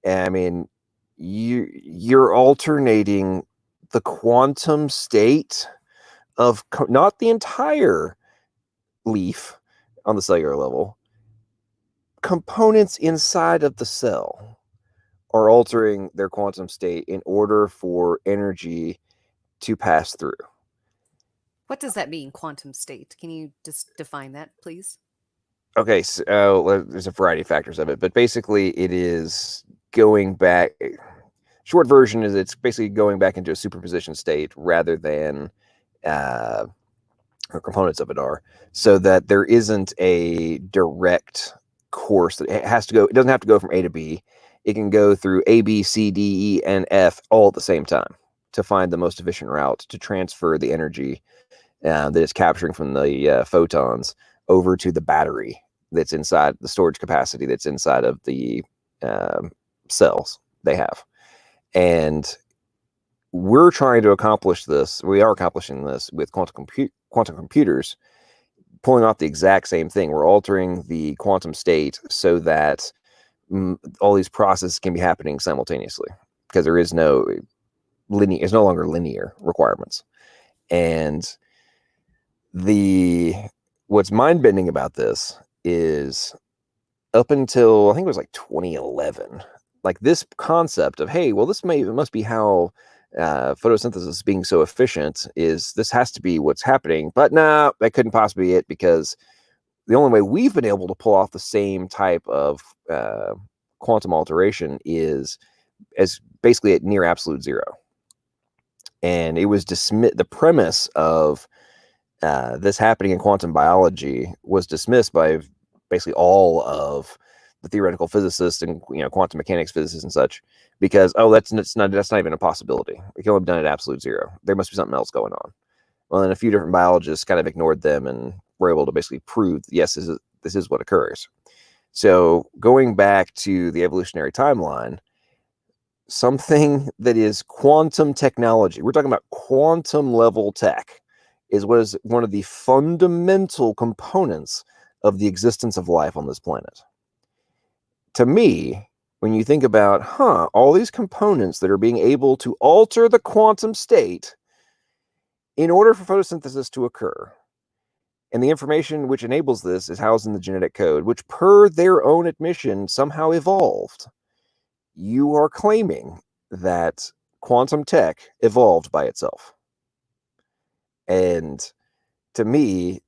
Speaker 4: And I mean, you're alternating the quantum state of not the entire leaf, on the cellular level, components inside of the cell are altering their quantum state in order for energy to pass through.
Speaker 3: What does that mean, quantum state? Can you just define that, please?
Speaker 4: Okay, so there's a variety of factors of it, but basically it is going back. Short version is it's basically going back into a superposition state rather than or components of it are, so that there isn't a direct course that it has to go. It doesn't have to go from A to B. It can go through A, B, C, D, E, and F all at the same time to find the most efficient route to transfer the energy that it's capturing from the photons over to the battery that's inside the storage capacity that's inside of the cells they have. And we're trying to accomplish this. We are accomplishing this with quantum computers, pulling off the exact same thing. We're altering the quantum state so that all these processes can be happening simultaneously, because there is no linear, it's no longer linear requirements. And what's mind-bending about this is up until I think it was like 2011, like this concept of, hey, well, it must be how photosynthesis being so efficient is, this has to be what's happening. But nah, that couldn't possibly be it, because the only way we've been able to pull off the same type of quantum alteration is as basically at near absolute zero. And it was the premise of this happening in quantum biology was dismissed by basically all of the theoretical physicists and quantum mechanics physicists and such, because that's not even a possibility. We can only be done at absolute zero. There must be something else going on. Well, then a few different biologists kind of ignored them and were able to basically prove, yes, this is what occurs. So going back to the evolutionary timeline, something that is quantum technology, we're talking about quantum level tech, is what is one of the fundamental components of the existence of life on this planet. To me, when you think about, all these components that are being able to alter the quantum state in order for photosynthesis to occur, and the information which enables this is housed in the genetic code, which per their own admission somehow evolved, you are claiming that quantum tech evolved by itself. And to me,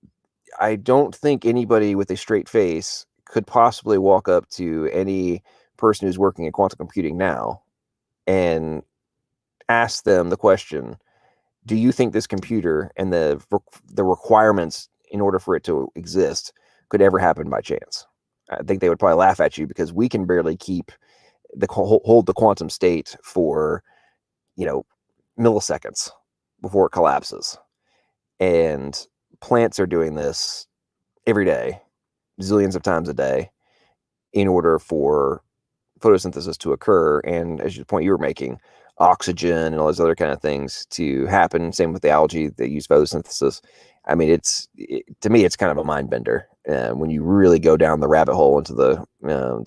Speaker 4: I don't think anybody with a straight face could possibly walk up to any person who's working in quantum computing now and ask them the question, do you think this computer and the requirements in order for it to exist could ever happen by chance? I think they would probably laugh at you, because we can barely hold the quantum state for milliseconds before it collapses. And plants are doing this every day, zillions of times a day, in order for photosynthesis to occur. And as the point you were making, oxygen and all those other kind of things to happen. Same with the algae that use photosynthesis. I mean, to me, it's kind of a mind bender when you really go down the rabbit hole into the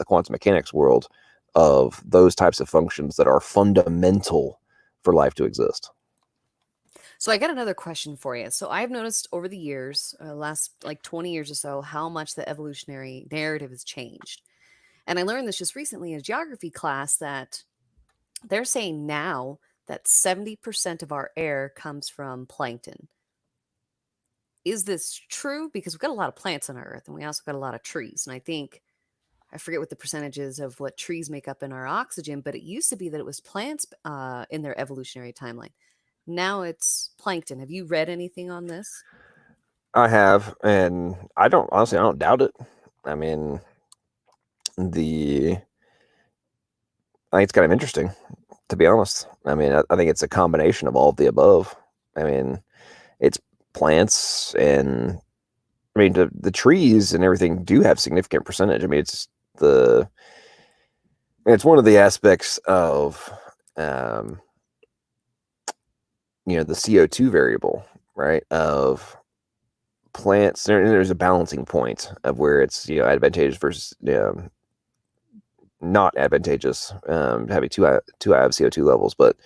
Speaker 4: quantum mechanics world of those types of functions that are fundamental for life to exist.
Speaker 3: So I got another question for you. So I've noticed over the years, last like 20 years or so, how much the evolutionary narrative has changed. And I learned this just recently in a geography class, that they're saying now that 70% of our air comes from plankton. Is this true? Because we've got a lot of plants on our earth, and we also got a lot of trees. And I forget what the percentage is of what trees make up in our oxygen, but it used to be that it was plants in their evolutionary timeline. Now it's plankton. Have you read anything on this?
Speaker 4: I have, and I don't doubt it. I mean, I think it's kind of interesting, to be honest. I mean, I think it's a combination of all of the above. I mean, it's plants, and I mean, the trees and everything do have significant percentage. I mean, it's one of the aspects of the CO2 variable, right, of plants. There's a balancing point of where it's advantageous versus not advantageous having too high of CO2 levels, but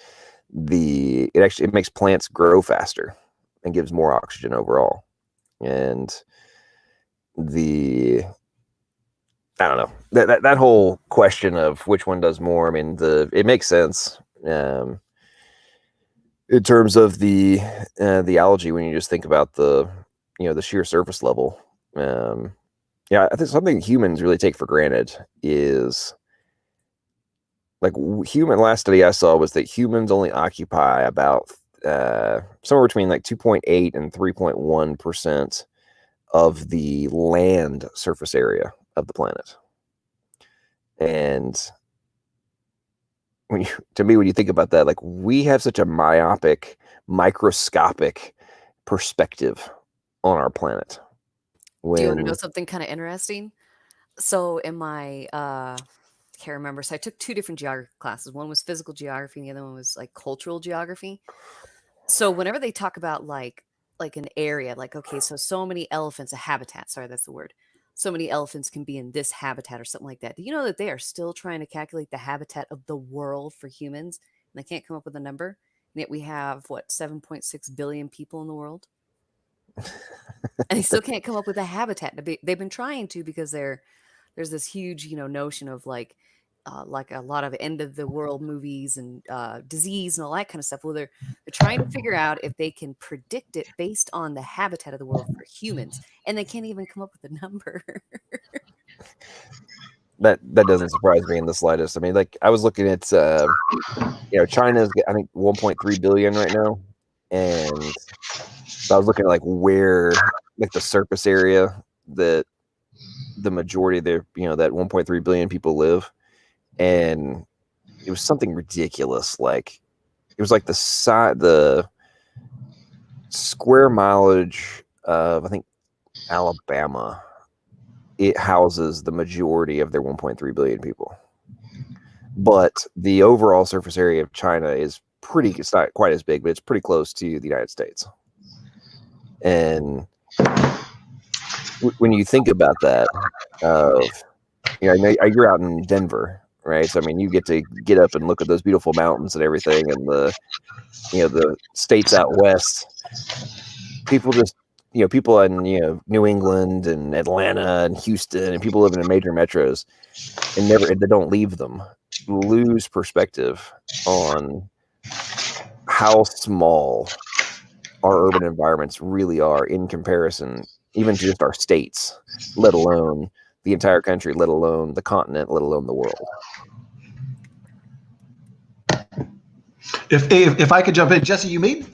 Speaker 4: it makes plants grow faster and gives more oxygen overall. And I don't know, that whole question of which one does more. I mean, it makes sense in terms of the algae when you just think about the sheer surface level. Yeah, I think something humans really take for granted is like last study I saw was that humans only occupy about somewhere between like 2.8 and 3.1% of the land surface area of the planet. And when you think about that, like we have such a myopic, microscopic perspective on our planet.
Speaker 3: Do you want to know something kind of interesting? So in my can't remember. So I took 2 different geography classes. One was physical geography, and the other one was like cultural geography. So whenever they talk about like an area, like, okay, so many elephants, a habitat, sorry, that's the word. So many elephants can be in this habitat or something like that. Do you know that they are still trying to calculate the habitat of the world for humans? And they can't come up with a number. And yet we have, what, 7.6 billion people in the world? And they still can't come up with a habitat. They've been trying to, because there's this huge, notion of like a lot of end of the world movies and disease and all that kind of stuff. Well, they're trying to figure out if they can predict it based on the habitat of the world for humans, and they can't even come up with a number.
Speaker 4: That doesn't surprise me in the slightest. I mean, like I was looking at, China's I think 1.3 billion right now, and so I was looking at like where like the surface area that the majority of their that 1.3 billion people live, and it was something ridiculous. Like it was like the square mileage of I think Alabama. It houses the majority of their 1.3 billion people. But the overall surface area of China is it's not quite as big, but it's pretty close to the United States. And when you think about that, I know you're out in Denver, right? So, I mean, you get to get up and look at those beautiful mountains and everything, and the states out west, people just, people in, New England and Atlanta and Houston and people living in major metros and they don't leave them, lose perspective on how small our urban environments really are in comparison, even to just our states, let alone the entire country, let alone the continent, let alone the world.
Speaker 5: If I could jump in, Jesse, you made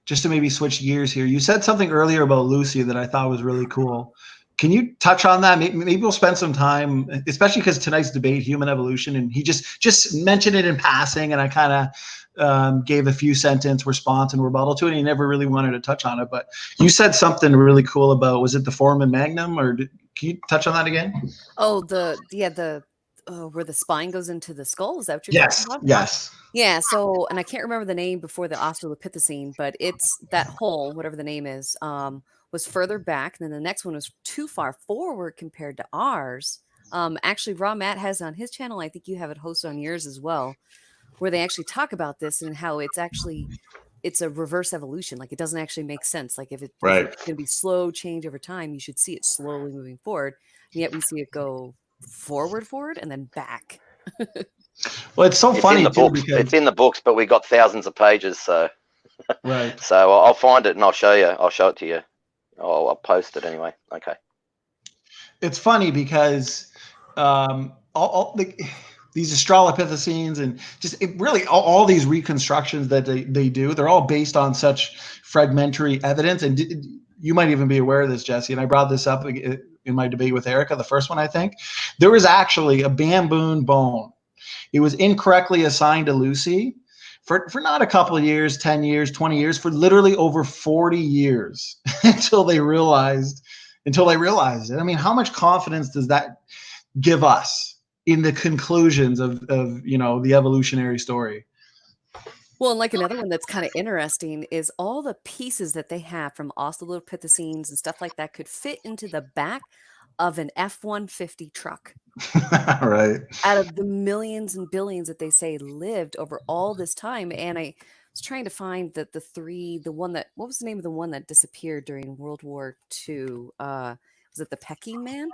Speaker 5: just to maybe switch gears here. You said something earlier about Lucy that I thought was really cool. Can you touch on that? Maybe we'll spend some time, especially because tonight's debate, human evolution, and he just mentioned it in passing, and I kind of gave a few sentence response and rebuttal to it, and he never really wanted to touch on it. But you said something really cool about, was it the foramen magnum, or can you touch on that again?
Speaker 3: Oh, where the spine goes into the skull. Is that what you're talking about?
Speaker 5: Yes.
Speaker 3: Yeah. So, and I can't remember the name before the Australopithecine, but it's that hole, whatever the name is, was further back. And then the next one was too far forward compared to ours. Actually, Raw Matt has on his channel, I think you have it hosted on yours as well, where they actually talk about this and how it's a reverse evolution. Like it doesn't actually make sense. Like if it's going to be slow change over time, you should see it slowly moving forward. And yet we see it go forward, and then back.
Speaker 5: Well, it's so funny too, because
Speaker 1: it's in the books, but we got thousands of pages, so
Speaker 5: right.
Speaker 1: So I'll find it and I'll show you. I'll show it to you. I'll post it anyway. Okay.
Speaker 5: It's funny because these Australopithecines and really all these reconstructions that they do, they're all based on such fragmentary evidence. And you might even be aware of this, Jesse, and I brought this up in my debate with Erica, the first one, I think. There was actually a baboon bone. It was incorrectly assigned to Lucy for not a couple of years, 10 years, 20 years, for literally over 40 years until they realized it. I mean, how much confidence does that give us in the conclusions of the evolutionary story?
Speaker 3: Well, and like another one that's kind of interesting is all the pieces that they have from Australopithecines and stuff like that could fit into the back of an F-150 truck.
Speaker 5: Right.
Speaker 3: Out of the millions and billions that they say lived over all this time. And I was trying to find what was the name of the one that disappeared during World War II? Was Is it the pecking man?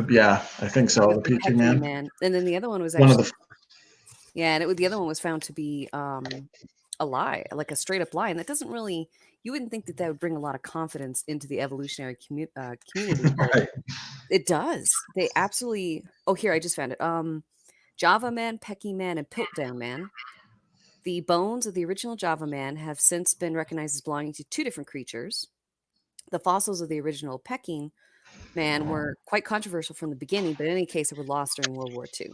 Speaker 5: Yeah, I think so. The pecking man.
Speaker 3: And then the other one was
Speaker 5: One of
Speaker 3: actually,
Speaker 5: the
Speaker 3: the other one was found to be a lie, like a straight up lie. And that doesn't really, you wouldn't think that would bring a lot of confidence into the evolutionary community.
Speaker 5: right.
Speaker 3: It does. They absolutely, oh, here, I just found it. Java man, pecking man, and Piltdown man. The bones of the original Java man have since been recognized as belonging to two different creatures. The fossils of the original pecking man were quite controversial from the beginning, but in any case, they were lost during World War II.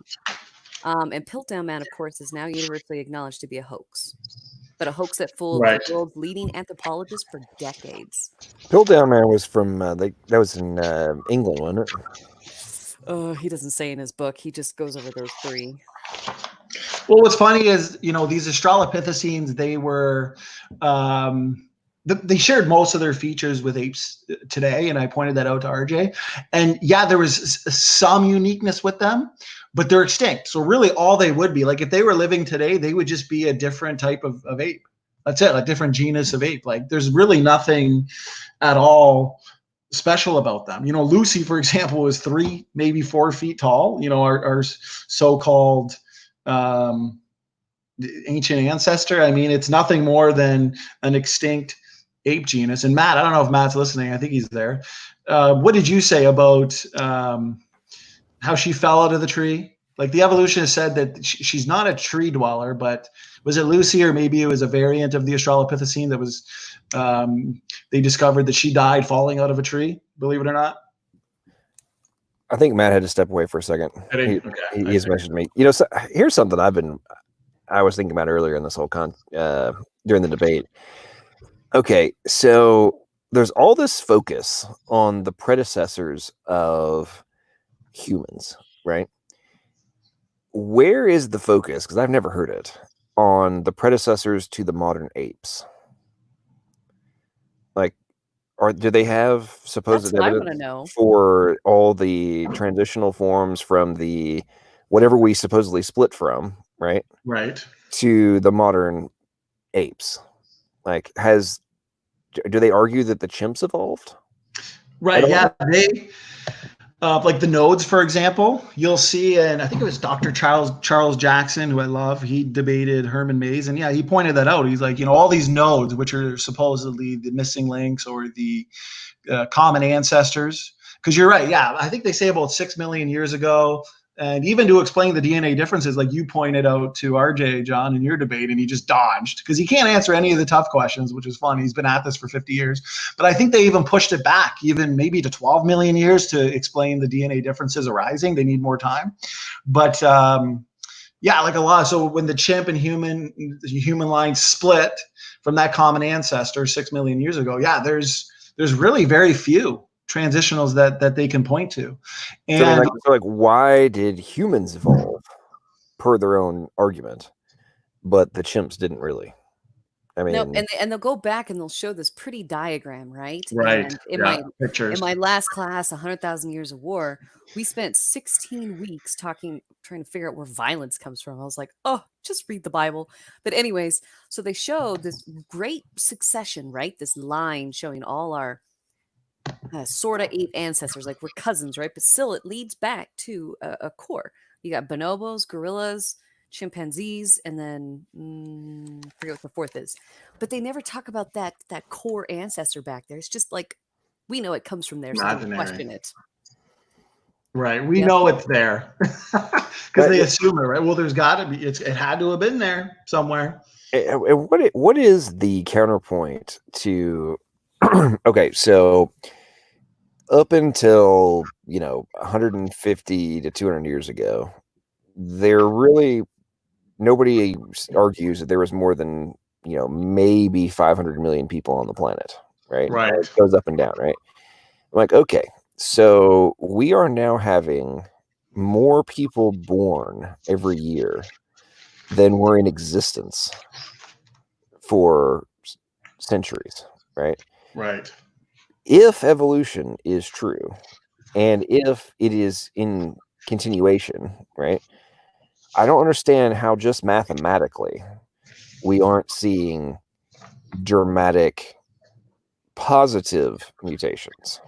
Speaker 3: And Piltdown man, of course, is now universally acknowledged to be a hoax, but a hoax that fooled
Speaker 5: Right.
Speaker 3: the world's leading anthropologists for decades.
Speaker 4: Piltdown man was from that was in England, wasn't it?
Speaker 3: He doesn't say in his book. He just goes over those three.
Speaker 5: Well, what's funny is, you know, these Australopithecines, they were, they shared most of their features with apes today, and I pointed that out to RJ. And yeah, there was some uniqueness with them, but they're extinct. So really all they would be, like if they were living today, they would just be a different type of ape. That's it, a different genus of ape. Like there's really nothing at all special about them. You know, Lucy, for example, was 3, maybe 4 feet tall. You know, our so-called ancient ancestor. I mean, it's nothing more than an extinct ape genus. And Matt, I don't know if Matt's listening. I think he's there. What did you say about how she fell out of the tree? Like the evolutionist said that she's not a tree dweller, but was it Lucy, or maybe it was a variant of the Australopithecine that was, they discovered that she died falling out of a tree, believe it or not?
Speaker 4: I think Matt had to step away for a second. He's mentioned me. You know, so here's something I was thinking about earlier in this whole during the debate. Okay, so there's all this focus on the predecessors of humans, right? Where is the focus? Because I've never heard it on the predecessors to the modern apes. Like, do they have supposed evidence for all the transitional forms from the whatever we supposedly split from, right?
Speaker 5: Right.
Speaker 4: To the modern apes? Like, do they argue that the chimps evolved?
Speaker 5: Right. Yeah. They like the nodes, for example, you'll see, and I think it was Dr. Charles Jackson, who I love. He debated Herman Mays, and yeah, he pointed that out. He's like, you know, all these nodes, which are supposedly the missing links or the common ancestors. Because you're right. Yeah, I think they say about 6 million years ago. And even to explain the DNA differences, like you pointed out to RJ, John, in your debate, and he just dodged because he can't answer any of the tough questions, which is fun. He's been at this for 50 years. But I think they even pushed it back, even maybe to 12 million years to explain the DNA differences arising. They need more time. But yeah, like a lot. So when the chimp and human line split from that common ancestor 6 million years ago, yeah, there's really very few transitionals that they can point to. And
Speaker 4: so like why did humans evolve per their own argument, but the chimps didn't really? I mean,
Speaker 3: no, and they'll go back and they'll show this pretty diagram, right?
Speaker 5: Right.
Speaker 3: And in my last class, 100,000 Years of War, we spent 16 weeks trying to figure out where violence comes from. I was like, oh, just read the Bible. But anyways, so they show this great succession, right? This line showing all our sort of ape ancestors, like we're cousins, right? But still, it leads back to a core. You got bonobos, gorillas, chimpanzees, and then I forget what the fourth is. But they never talk about that core ancestor back there. It's just like we know it comes from there, so don't question it.
Speaker 5: Right, we know it's there because they assume it, right? Well, there's got to be. It had to have been there somewhere.
Speaker 4: What is the counterpoint to? Okay, so up until 150 to 200 years ago, nobody argues that there was more than maybe 500 million people on the planet, right?
Speaker 5: Right.
Speaker 4: It goes up and down, right? I'm like, okay, so we are now having more people born every year than were in existence for centuries, right?
Speaker 5: Right.
Speaker 4: If evolution is true, and if it is in continuation, right? I don't understand how just mathematically we aren't seeing dramatic positive mutations.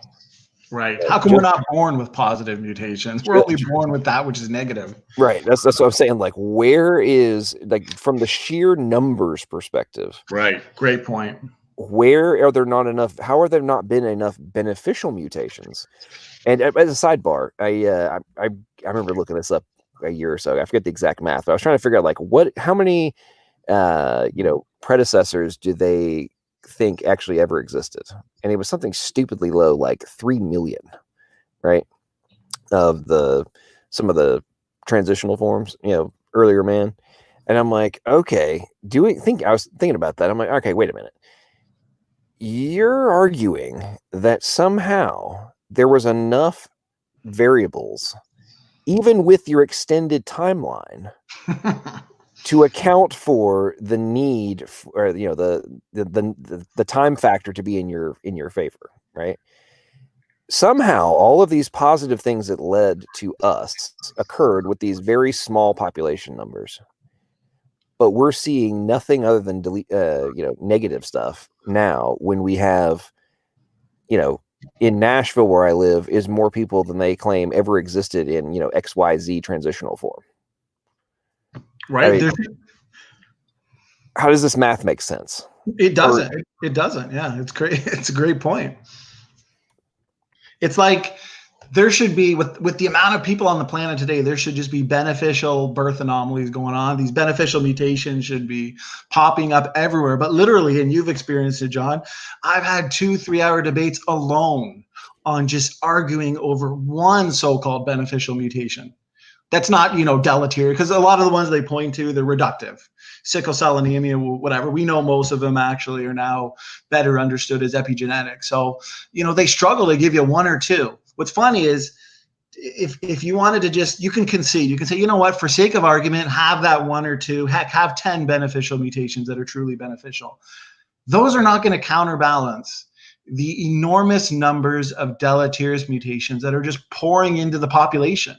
Speaker 5: Right. How come we're not born with positive mutations? We're only born with that which is negative.
Speaker 4: Right. That's what I'm saying. Like, where is, like, from the sheer numbers perspective?
Speaker 5: Right. Great point.
Speaker 4: Where are there not enough? How are there not been enough beneficial mutations? And as a sidebar, I remember looking this up a year or so. I forget the exact math, but I was trying to figure out, like, how many predecessors do they think actually ever existed? And it was something stupidly low, like 3 million, right? Of some of the transitional forms, earlier man. And I'm like, okay, I was thinking about that. I'm like, okay, wait a minute. You're arguing that somehow there was enough variables, even with your extended timeline, to account for the need for, the time factor to be in your favor, right? Somehow all of these positive things that led to us occurred with these very small population numbers, but we're seeing nothing other than negative stuff now, when we have, in Nashville, where I live, is more people than they claim ever existed in, XYZ transitional form.
Speaker 5: Right.
Speaker 4: I mean, how does this math make sense?
Speaker 5: It doesn't. It doesn't. Yeah, it's great. It's a great point. It's like there should be, with the amount of people on the planet today, there should just be beneficial birth anomalies going on. These beneficial mutations should be popping up everywhere. But literally, and you've experienced it, John, I've had 2-3 hour debates alone on just arguing over one so-called beneficial mutation. That's not, deleterious, because a lot of the ones they point to, they're reductive. Sickle cell anemia, whatever. We know most of them actually are now better understood as epigenetic. So, they struggle to give you one or two. What's funny is if you wanted to you can concede. You can say, you know what, for sake of argument, have that one or two, have 10 beneficial mutations that are truly beneficial. Those are not going to counterbalance the enormous numbers of deleterious mutations that are just pouring into the population.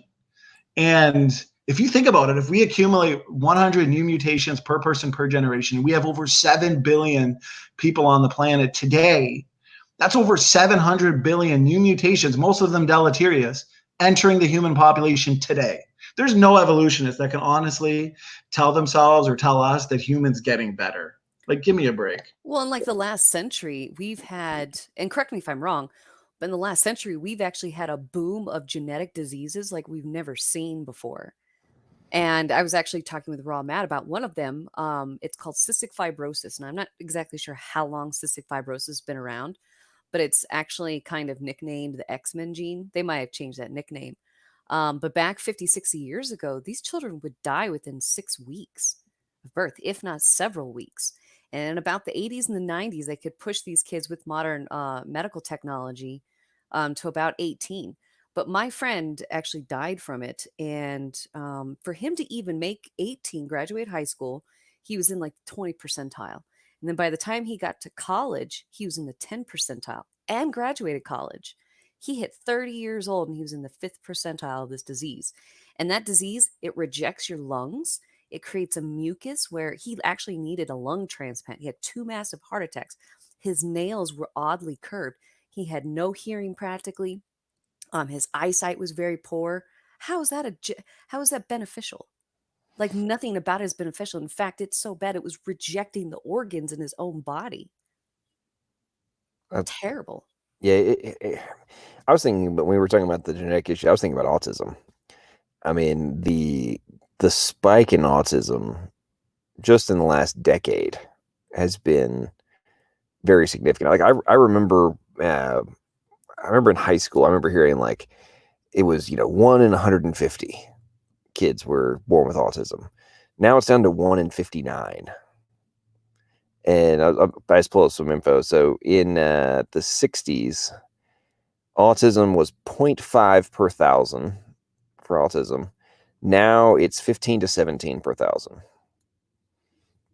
Speaker 5: And if you think about it, if we accumulate 100 new mutations per person per generation, we have over 7 billion people on the planet today. That's over 700 billion new mutations, most of them deleterious, entering the human population today. There's no evolutionist that can honestly tell themselves or tell us that humans getting better. Like, give me a break.
Speaker 3: Well, in like the last century, we've had, and correct me if I'm wrong, but in the last century, we've actually had a boom of genetic diseases like we've never seen before. And I was actually talking with Raw Matt about one of them. It's called cystic fibrosis. And I'm not exactly sure how long cystic fibrosis has been around, but it's actually kind of nicknamed the X-Men gene. They might have changed that nickname. But back 50, 60 years ago, these children would die within 6 weeks of birth, if not several weeks. And in about the 80s and the 90s, they could push these kids with modern medical technology to about 18. But my friend actually died from it. And for him to even make 18, graduate high school, he was in like the 20 percentile. And then by the time he got to college, he was in the 10 percentile and graduated college. He hit 30 years old and he was in the 5th percentile of this disease. And that disease, it rejects your lungs. It creates a mucus where he actually needed a lung transplant. He had 2 massive heart attacks. His nails were oddly curved. He had no hearing practically. His eyesight was very poor. How is that beneficial? Like, nothing about it is beneficial. In fact, it's so bad it was rejecting the organs in his own body. That's terrible.
Speaker 4: Yeah, I was thinking, but when we were talking about the genetic issue, I was thinking about autism. I mean, the spike in autism just in the last decade has been very significant. Like I remember in high school, I remember hearing like it was 1 in 150 kids were born with autism. Now it's down to 1 in 59. And I just pulled up some info. So in the 60s, autism was 0.5 per thousand for autism. Now it's 15 to 17 per thousand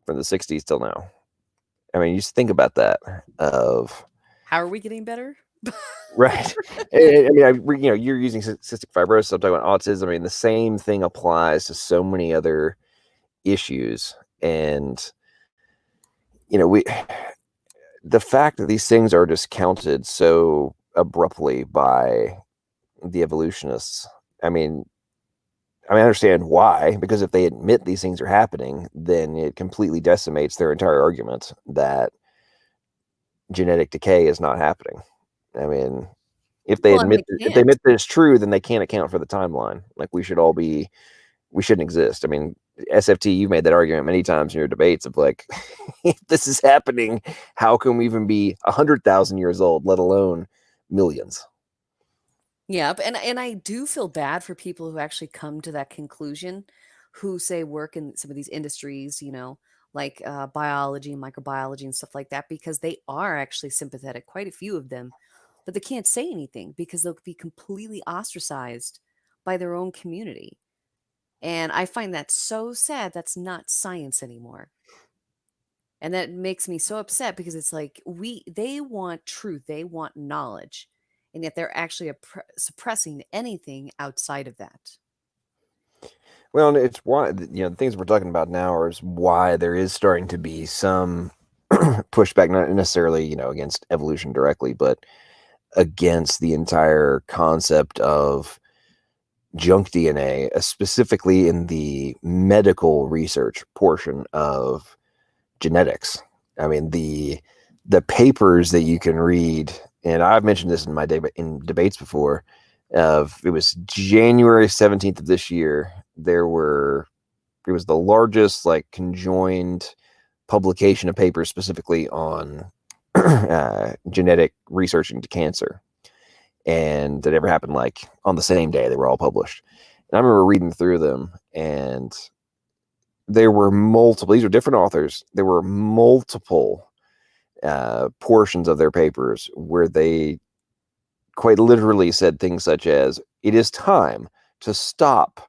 Speaker 4: from the 60s till now. I mean, you just think about that. Of
Speaker 3: how are we getting better?
Speaker 4: Right. I mean, you're using cystic fibrosis. I'm talking about autism. I mean, the same thing applies to so many other issues. And the fact that these things are discounted so abruptly by the evolutionists, I mean, I understand why, because if they admit these things are happening, then it completely decimates their entire argument that genetic decay is not happening. I mean, if they admit that it's true, then they can't account for the timeline. Like, we shouldn't exist. I mean, SFT, you've made that argument many times in your debates of like, if this is happening, how can we even be 100,000 years old, let alone millions?
Speaker 3: Yeah, and I do feel bad for people who actually come to that conclusion, who say work in some of these industries, like biology, microbiology, and stuff like that, because they are actually sympathetic, quite a few of them, but they can't say anything because they'll be completely ostracized by their own community. And I find that so sad. That's not science anymore. And that makes me so upset because it's like they want truth, they want knowledge, and yet they're actually suppressing anything outside of that.
Speaker 4: Well, it's why, the things we're talking about now is why there is starting to be some pushback, not necessarily, against evolution directly, but against the entire concept of junk DNA, specifically in the medical research portion of genetics. I mean, the papers that you can read, and I've mentioned this in my in debates before, it was January 17th of this year, it was the largest conjoined publication of papers specifically on genetic research into cancer, and that ever happened on the same day. They were all published, and I remember reading through them, and there were multiple, these are different authors, there were multiple portions of their papers where they quite literally said things such as, it is time to stop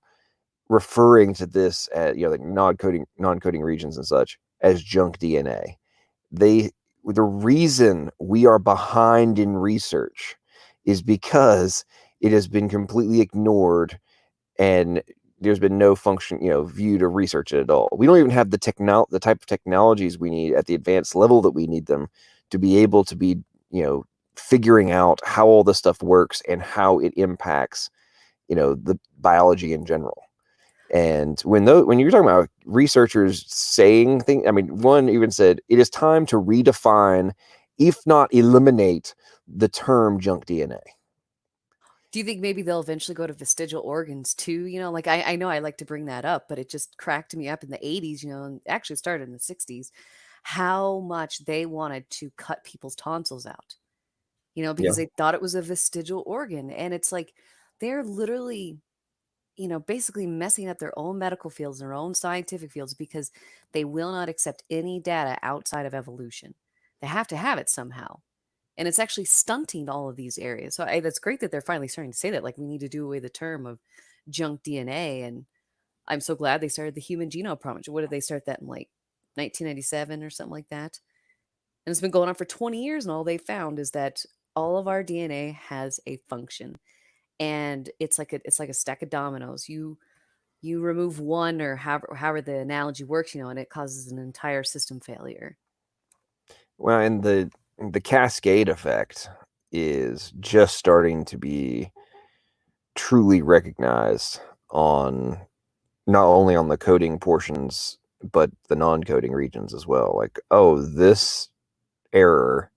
Speaker 4: referring to this as, non-coding regions and such as junk DNA. The reason we are behind in research is because it has been completely ignored and there's been no function, view to research it at all. We don't even have the type of technologies we need at the advanced level that we need them to be able to be, figuring out how all this stuff works and how it impacts, the biology in general. And when you're talking about researchers saying things, I mean, one even said, it is time to redefine, if not eliminate, the term junk DNA.
Speaker 3: Do you think maybe they'll eventually go to vestigial organs too? I know I like to bring that up, but it just cracked me up in the 80s, and actually started in the 60s, how much they wanted to cut people's tonsils out, because they thought it was a vestigial organ. And it's like, they're literally, basically messing up their own medical fields, their own scientific fields, because they will not accept any data outside of evolution. They have to have it somehow. And it's actually stunting all of these areas. So that's great that they're finally starting to say that, we need to do away the term of junk DNA. And I'm so glad they started the Human Genome Project. What did they start that in 1997 or something like that? And it's been going on for 20 years, and all they found is that all of our DNA has a function. And it's like a stack of dominoes. You remove one, or however the analogy works, and it causes an entire system failure.
Speaker 4: Well, and the cascade effect is just starting to be truly recognized on not only on the coding portions, but the non-coding regions as well. This error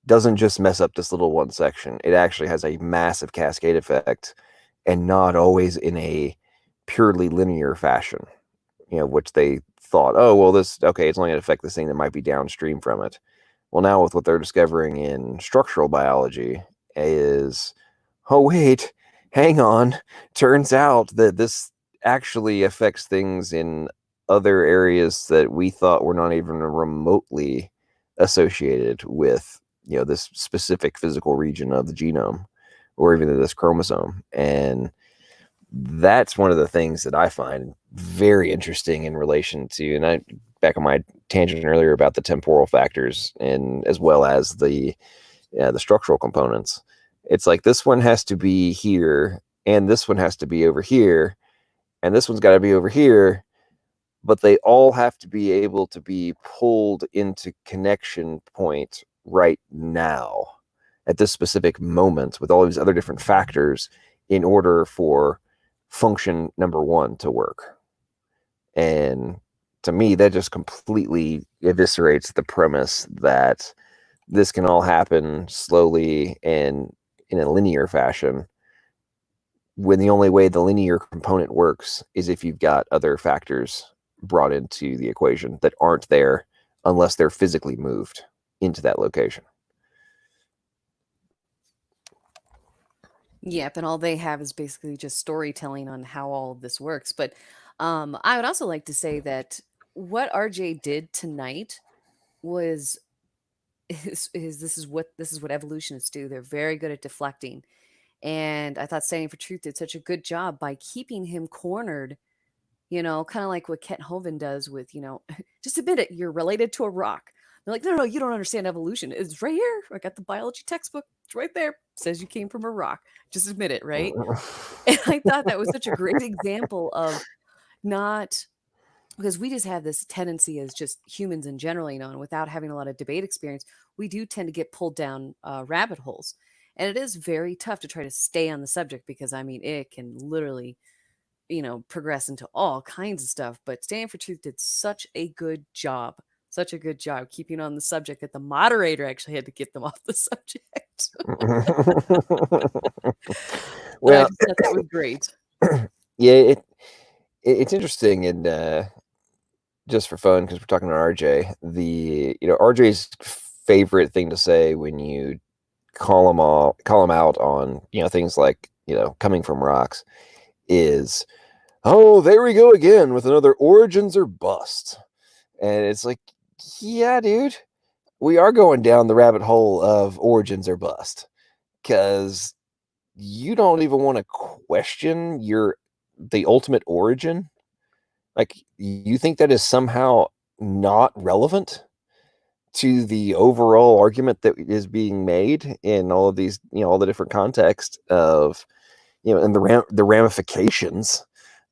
Speaker 4: doesn't just mess up this little one section. It actually has a massive cascade effect, and not always in a purely linear fashion, which they thought, it's only going to affect this thing that might be downstream from it. Well, now with what they're discovering in structural biology is, wait, hang on. Turns out that this actually affects things in other areas that we thought were not even remotely associated with, this specific physical region of the genome or even this chromosome. And that's one of the things that I find very interesting in relation to, and back on my tangent earlier about the temporal factors, and as well as the structural components. It's like, this one has to be here, and this one has to be over here, and this one's got to be over here. but they all have to be able to be pulled into connection point right now at this specific moment with all these other different factors in order for function number one to work. And to me, that just completely eviscerates the premise that this can all happen slowly and in a linear fashion, when the only way the linear component works is if you've got other factors brought into the equation that aren't there unless they're physically moved into that location.
Speaker 3: Yep, and all they have is basically just storytelling on how all of this works. But I would also like to say that what RJ did tonight was this is what evolutionists do. They're very good at deflecting. And I thought Standing for Truth did such a good job by keeping him cornered, kind of like what Kent Hovind does with, just admit it, you're related to a rock. They're like, no, you don't understand evolution. It's right here. I got the biology textbook. It's right there. It says you came from a rock. Just admit it, right? And I thought that was such a great example of not, because we just have this tendency as just humans in general, and without having a lot of debate experience, we do tend to get pulled down rabbit holes. And it is very tough to try to stay on the subject because, it can literally, progress into all kinds of stuff. But Standing for Truth did such a good job keeping on the subject that the moderator actually had to get them off the subject.
Speaker 4: Well,
Speaker 3: I just thought that was great.
Speaker 4: Yeah, it's interesting, and just for fun, because we're talking to RJ, RJ's favorite thing to say when you call him out on things like coming from rocks is, oh, there we go again with another origins or bust. And it's like, yeah, dude, we are going down the rabbit hole of origins or bust, because you don't even want to question the ultimate origin. Like, you think that is somehow not relevant to the overall argument that is being made in all of these, all the different contexts of, and the ramifications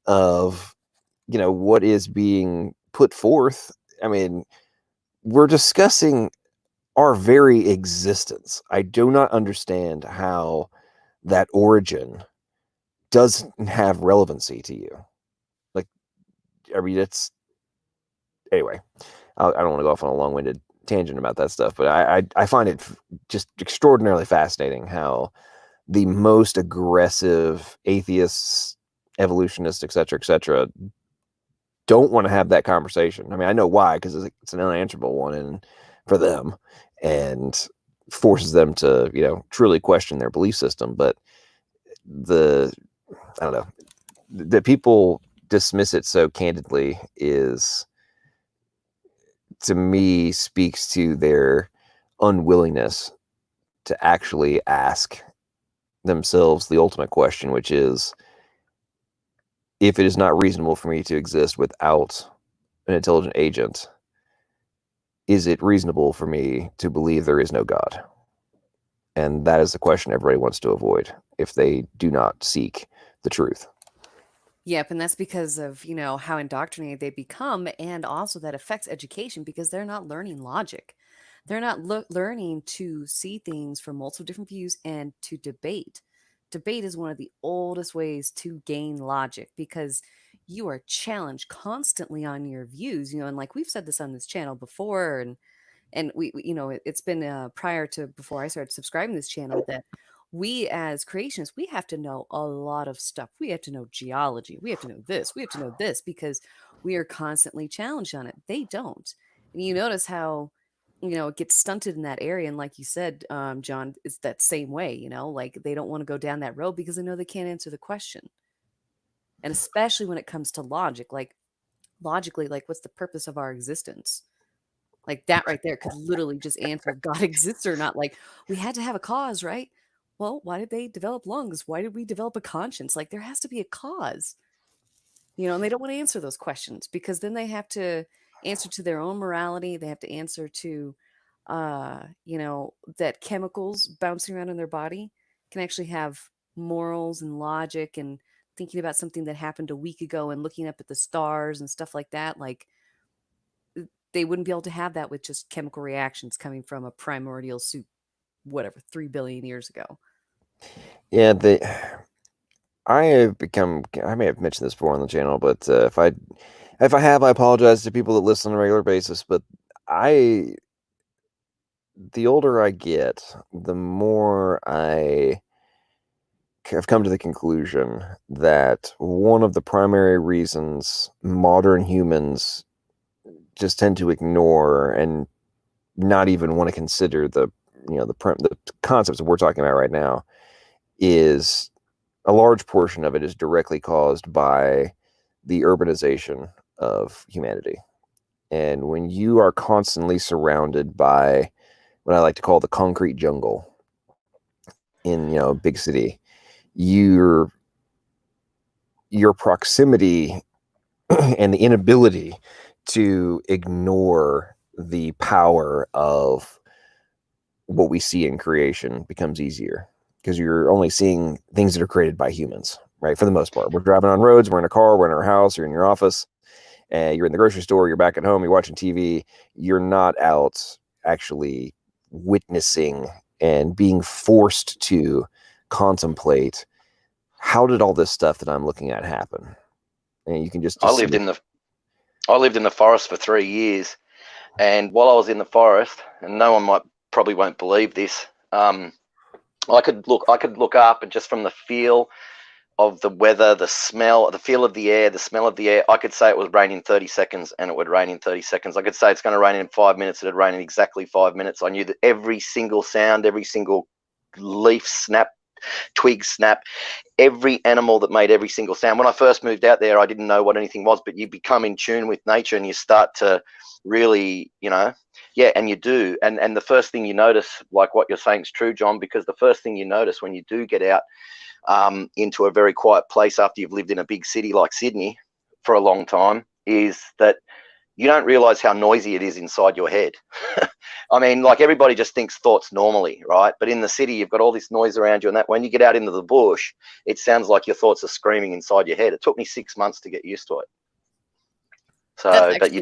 Speaker 4: of, what is being put forth. I mean, we're discussing our very existence. I do not understand how that origin doesn't have relevancy to you. Like, it's anyway. I don't want to go off on a long-winded tangent about that stuff, but I find it just extraordinarily fascinating how the most aggressive atheists, evolutionists, et cetera, don't want to have that conversation. I mean, I know why, because it's an unanswerable one for them, and forces them to, truly question their belief system. But I don't know, that people dismiss it so candidly is, to me, speaks to their unwillingness to actually ask themselves the ultimate question, which is, if it is not reasonable for me to exist without an intelligent agent, is it reasonable for me to believe there is no God? And that is the question everybody wants to avoid if they do not seek the truth.
Speaker 3: Yep, and that's because of, how indoctrinated they become, and also that affects education because they're not learning logic. They're not learning to see things from multiple different views and to debate. Debate is one of the oldest ways to gain logic because you are challenged constantly on your views, and like we've said this on this channel before, and we it's been prior to before I started subscribing to this channel that we as creationists, we have to know a lot of stuff. We have to know geology. We have to know this. We have to know this because we are constantly challenged on it. They don't. And you notice how, it gets stunted in that area. And like you said, John, it's that same way, like they don't want to go down that road because they know they can't answer the question. And especially when it comes to logic, like logically, like what's the purpose of our existence? Like that right there could literally just answer if God exists or not. Like we had to have a cause, right? Well, why did they develop lungs? Why did we develop a conscience? Like there has to be a cause, and they don't want to answer those questions because then they have to answer to their own morality. They have to answer to, that chemicals bouncing around in their body can actually have morals and logic and thinking about something that happened a week ago and looking up at the stars and stuff like that, like they wouldn't be able to have that with just chemical reactions coming from a primordial soup, whatever, 3 billion years ago.
Speaker 4: Yeah, I may have mentioned this before on the channel, but if I have, I apologize to people that listen on a regular basis, but the older I get, the more I have come to the conclusion that one of the primary reasons modern humans just tend to ignore and not even want to consider the concepts that we're talking about right now is a large portion of it is directly caused by the urbanization of humanity. And when you are constantly surrounded by what I like to call the concrete jungle in, a big city, your proximity and the inability to ignore the power of what we see in creation becomes easier, because you're only seeing things that are created by humans, right? For the most part, we're driving on roads, we're in a car, we're in our house, you're in your office, you're in the grocery store, you're back at home, you're watching TV. You're not out actually witnessing and being forced to contemplate, how did all this stuff that I'm looking at happen? And you can just
Speaker 1: I lived in the forest for 3 years, and while I was in the forest, and no one probably won't believe this, I could look up, and just from the feel of the weather, the smell, the feel of the air, the smell of the air, I could say it was raining in 30 seconds, and it would rain in 30 seconds. I could say it's going to rain in 5 minutes, it'd rain in exactly 5 minutes. I knew that every single sound, every single leaf snap, twig snap, every animal that made every single sound. When I first moved out there, I didn't know what anything was, but you become in tune with nature, and you start to really, and you do. And the first thing you notice, like what you're saying is true, John, because the first thing you notice when you do get out into a very quiet place after you've lived in a big city like Sydney for a long time, is that you don't realize how noisy it is inside your head. I mean, like, everybody just thinks thoughts normally, right? But in the city, you've got all this noise around you, and that when you get out into the bush, it sounds like your thoughts are screaming inside your head. It took me 6 months to get used to it. So, but you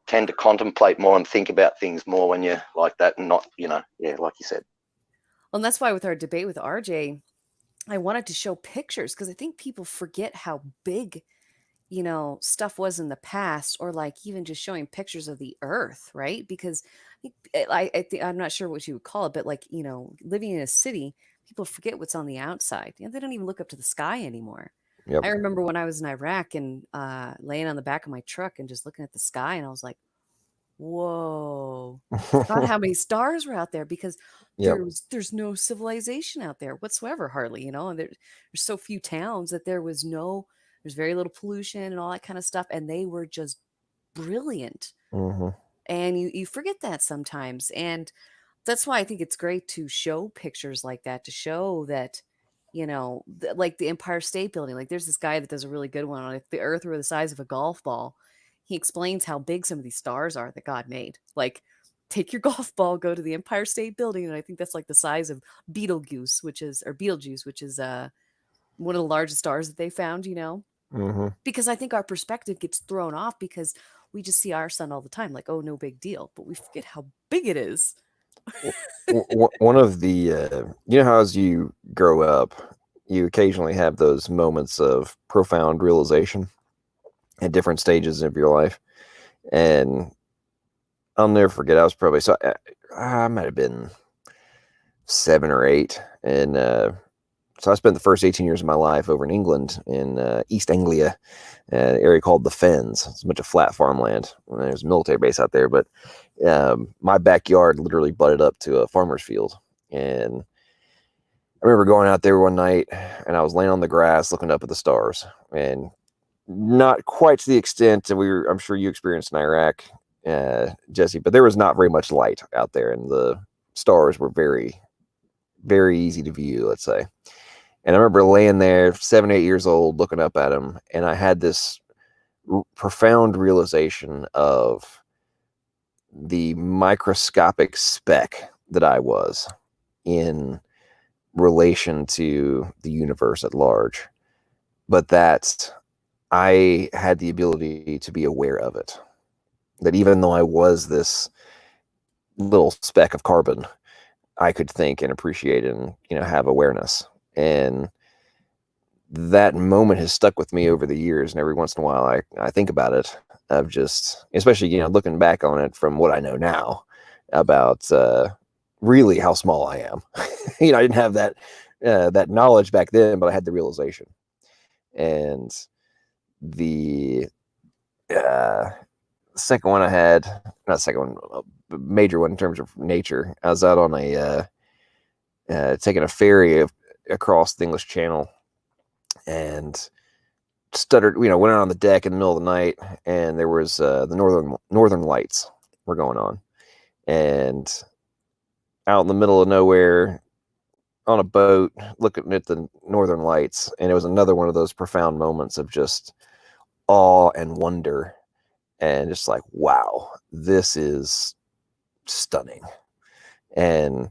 Speaker 1: tend to contemplate more and think about things more when you're like that, and not, like you said.
Speaker 3: Well, and that's why with our debate with RJ, I wanted to show pictures, because I think people forget how big, stuff was in the past, or like even just showing pictures of the earth, right? Because I think, I'm not sure what you would call it, but like, living in a city, people forget what's on the outside. They don't even look up to the sky anymore. Yep. I remember when I was in Iraq and laying on the back of my truck and just looking at the sky, and I was like, whoa, God, how many stars were out there, because there's no civilization out there whatsoever, hardly, and there's so few towns that there's very little pollution and all that kind of stuff, and they were just brilliant. Mm-hmm. And you forget that sometimes, and that's why I think it's great to show pictures like that, to show that, like the Empire State Building. Like, there's this guy that does a really good one on, if the earth were the size of a golf ball. He explains how big some of these stars are that God made. Like, take your golf ball, go to the Empire State Building, and I think that's like the size of Betelgeuse, which is one of the largest stars that they found, Mm-hmm. Because I think our perspective gets thrown off, because we just see our sun all the time, like, oh, no big deal, but we forget how big it is.
Speaker 4: One of the, how as you grow up, you occasionally have those moments of profound realization at different stages of your life. And I'll never forget, I was probably, I might have been 7 or 8. And so I spent the first 18 years of my life over in England, in East Anglia, an area called the Fens. It's a bunch of flat farmland. There's a military base out there, but my backyard literally butted up to a farmer's field. And I remember going out there one night, and I was laying on the grass looking up at the stars, and not quite to the extent that I'm sure you experienced in Iraq, Jesse, but there was not very much light out there, and the stars were very, very easy to view, let's say. And I remember laying there, 7, 8 years old, looking up at them, and I had this profound realization of the microscopic speck that I was in relation to the universe at large. but that I had the ability to be aware of it. That even though I was this little speck of carbon, I could think and appreciate and, have awareness. And that moment has stuck with me over the years. And every once in a while I think about it, of just, especially, looking back on it from what I know now about really how small I am. I didn't have that knowledge back then, but I had the realization. And the second one I had, not second one, a major one in terms of nature. I was out on taking a ferry across the English Channel, and stuttered, went out on the deck in the middle of the night, and there was the northern lights were going on, and out in the middle of nowhere on a boat looking at the northern lights. And it was another one of those profound moments of just awe and wonder, and just like, wow, this is stunning. And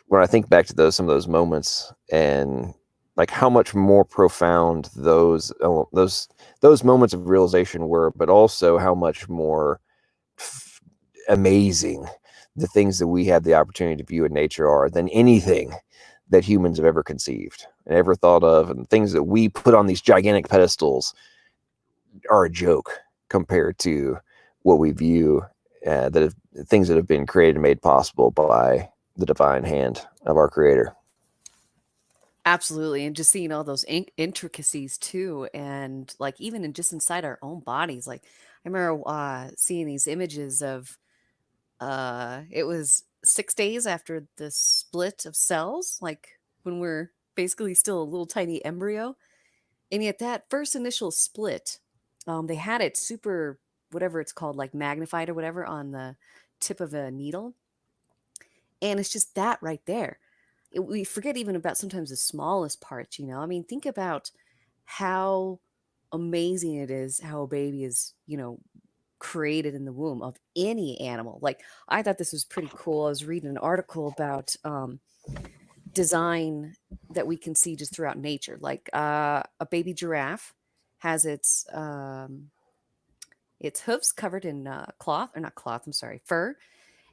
Speaker 4: when I think back to some of those moments, and like how much more profound those moments of realization were, but also how much more amazing the things that we have the opportunity to view in nature are than anything that humans have ever conceived and ever thought of. And things that we put on these gigantic pedestals are a joke compared to what we view, things that have been created and made possible by the divine hand of our Creator.
Speaker 3: Absolutely. And just seeing all those intricacies too. And like, even just inside our own bodies, like I remember seeing these images of, it was 6 days after the split of cells, like when we're basically still a little tiny embryo. And yet that first initial split, they had it super, whatever it's called, like magnified or whatever, on the tip of a needle. And it's just that right there. We forget even about sometimes the smallest parts, I mean, think about how amazing it is how a baby is, created in the womb of any animal. Like, I thought this was pretty cool. I was reading an article about design that we can see just throughout nature. Like a baby giraffe has its hoofs covered in fur.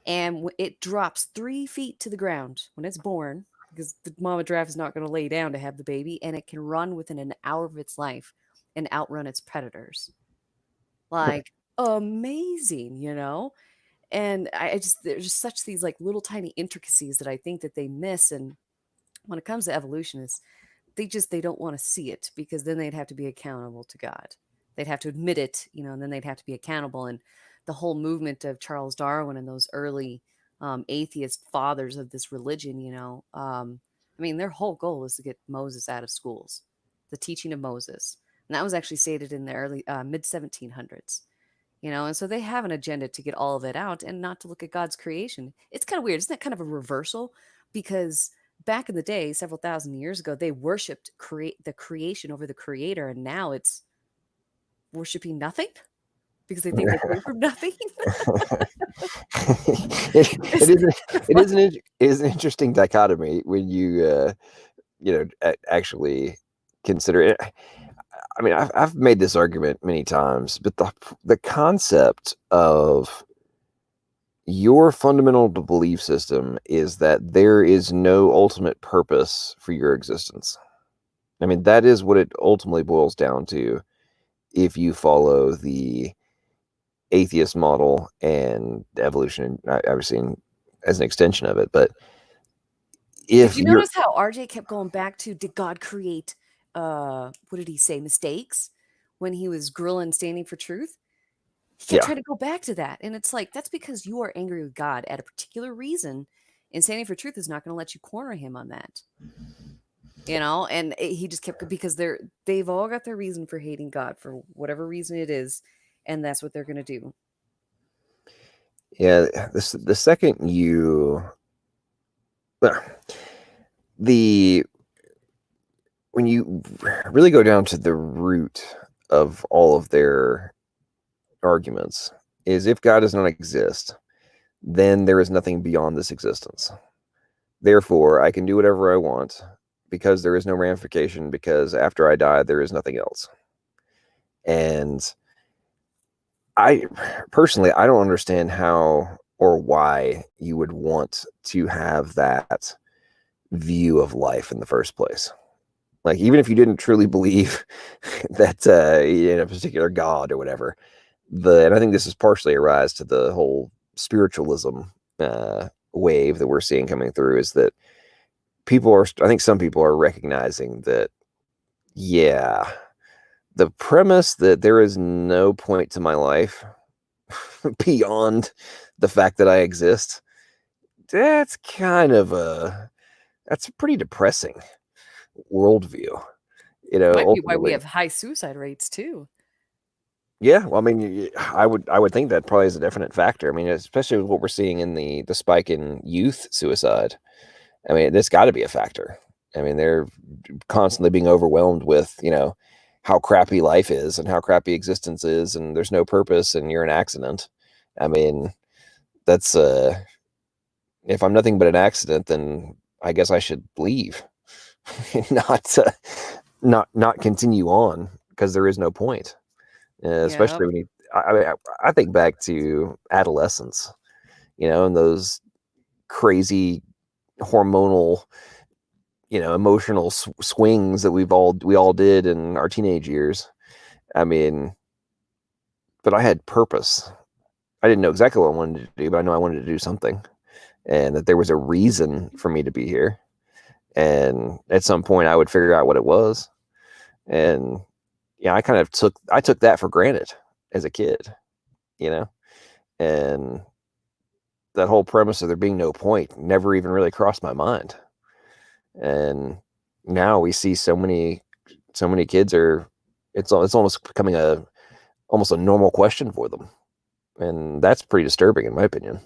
Speaker 3: And it drops 3 feet to the ground when it's born, because the mama giraffe is not going to lay down to have the baby, and it can run within an hour of its life and outrun its predators. Like, amazing, And there's just such these like little tiny intricacies that I think that they miss. And when it comes to evolution, they don't want to see it, because then they'd have to be accountable to God. They'd have to admit it, and then they'd have to be accountable. And the whole movement of Charles Darwin and those early atheist fathers of this religion, I mean, their whole goal was to get Moses out of schools, the teaching of Moses. And that was actually stated in the early mid 1700s, and so they have an agenda to get all of it out and not to look at God's creation. It's kind of weird. Isn't that kind of a reversal? Because back in the day, several thousand years ago, they worshipped the creation over the Creator. And now it's worshiping nothing, because they think they came from nothing.
Speaker 4: It is an interesting dichotomy when you actually consider it. I mean, I've made this argument many times, but the concept of your fundamental belief system is that there is no ultimate purpose for your existence. I mean, that is what it ultimately boils down to if you follow the atheist model and evolution, obviously as an extension of it. But if
Speaker 3: you notice how RJ kept going back to, did God create what did he say, mistakes, when he was grilling Standing for Truth? He kept trying to go back to that. And it's like, that's because you are angry with God at a particular reason, and Standing for Truth is not going to let you corner him on that. And he just kept, because they've all got their reason for hating God for whatever reason it is, and that's what they're going to do.
Speaker 4: Yeah, the second when you really go down to the root of all of their arguments, is if God does not exist, then there is nothing beyond this existence. Therefore, I can do whatever I want, because there is no ramification, because after I die, there is nothing else. And I personally, I don't understand how or why you would want to have that view of life in the first place. Like, even if you didn't truly believe that in a particular God or whatever, and I think this is partially a rise to the whole spiritualism wave that we're seeing coming through, is that I think some people are recognizing that, yeah, the premise that there is no point to my life beyond the fact that I exist, that's pretty depressing worldview.
Speaker 3: Might be why we have high suicide rates too.
Speaker 4: Yeah, well, I mean, I would think that probably is a definite factor. I mean, especially with what we're seeing in the spike in youth suicide. I mean, there's got to be a factor. I mean, they're constantly being overwhelmed with, how crappy life is and how crappy existence is, and there's no purpose, and you're an accident. I mean, that's if I'm nothing but an accident, then I guess I should leave, not continue on, because there is no point. Especially when I think back to adolescence, and those crazy hormonal, emotional swings that we all did in our teenage years. I mean, but I had purpose. I didn't know exactly what I wanted to do, but I know I wanted to do something, and that there was a reason for me to be here. And at some point I would figure out what it was. And I took that for granted as a kid, and that whole premise of there being no point never even really crossed my mind. And now we see so many kids it's almost becoming almost a normal question for them. And that's pretty disturbing, in my opinion.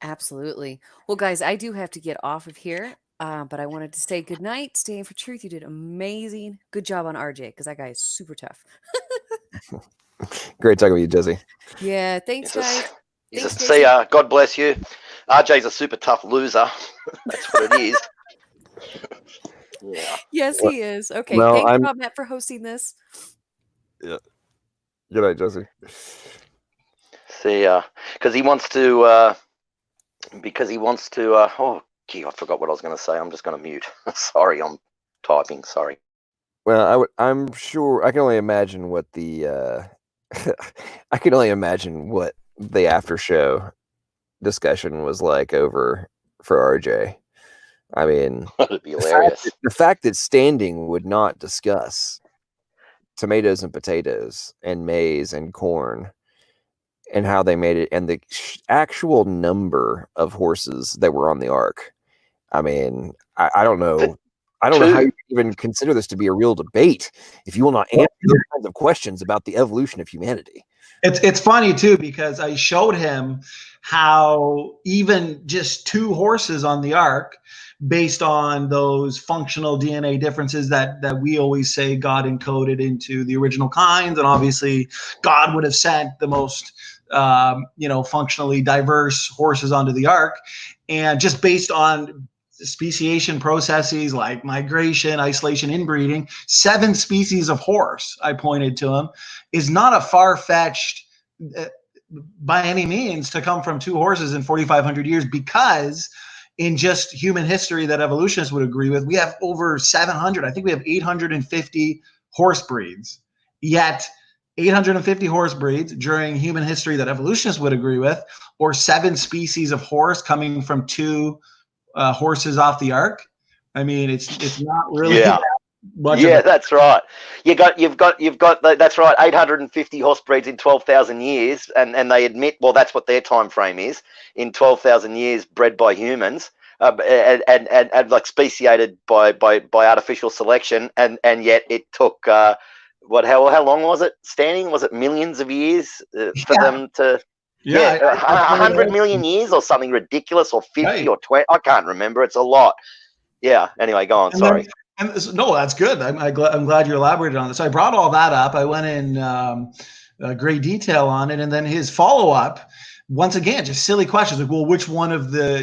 Speaker 3: Absolutely. Well, guys, I do have to get off of here. But I wanted to say good night. Stand for Truth. You did amazing. Good job on RJ, because that guy is super tough.
Speaker 4: Great talking with you, Jesse.
Speaker 3: Yeah, thanks, guys.
Speaker 1: See ya. God bless you. RJ's a super tough loser. That's what it is. Yeah.
Speaker 3: Yes, he is. Okay. Well, thanks, Rob Matt, for hosting this.
Speaker 4: Yeah. Good night, Jesse.
Speaker 1: See ya. Because he wants to. Oh, gee, I forgot what I was going to say. I'm just going to mute. Sorry, I'm typing. Sorry.
Speaker 4: Well, I'm sure I can only imagine what the I can only imagine what the after show discussion was like over for RJ. I mean,
Speaker 1: that'd be hilarious.
Speaker 4: The fact that Standing would not discuss tomatoes and potatoes and maize and corn and how they made it, and the actual number of horses that were on the ark. I mean, I don't know. I don't know how you even consider this to be a real debate if you will not answer those kinds of questions about the evolution of humanity.
Speaker 5: It's funny too, because I showed him how even just 2 horses on the ark, based on those functional DNA differences that we always say God encoded into the original kinds, and obviously God would have sent the most functionally diverse horses onto the ark, and just based on speciation processes like migration, isolation, inbreeding, 7 species of horse, I pointed to him, is not a far-fetched by any means to come from 2 horses in 4,500 years, because in just human history that evolutionists would agree with, we have over 700. I think we have 850 horse breeds. Yet 850 horse breeds during human history that evolutionists would agree with, or 7 species of horse coming from 2 horses off the ark. I mean, it's not really much.
Speaker 1: Yeah, that's right. You've got that's right. 850 horse breeds in 12,000 years, and they admit, well, that's what their time frame is, in 12,000 years bred by humans, and like speciated by artificial selection, and yet it took how long was it? Standing, was it millions of years for them to? Yeah, 100 million years or something ridiculous, or 50 or 20. I can't remember. It's a lot. Yeah. Anyway, go on. Sorry.
Speaker 5: No, that's good. I'm glad you elaborated on this. So I brought all that up. I went in great detail on it, and then his follow-up once again, just silly questions like, well, which one of the,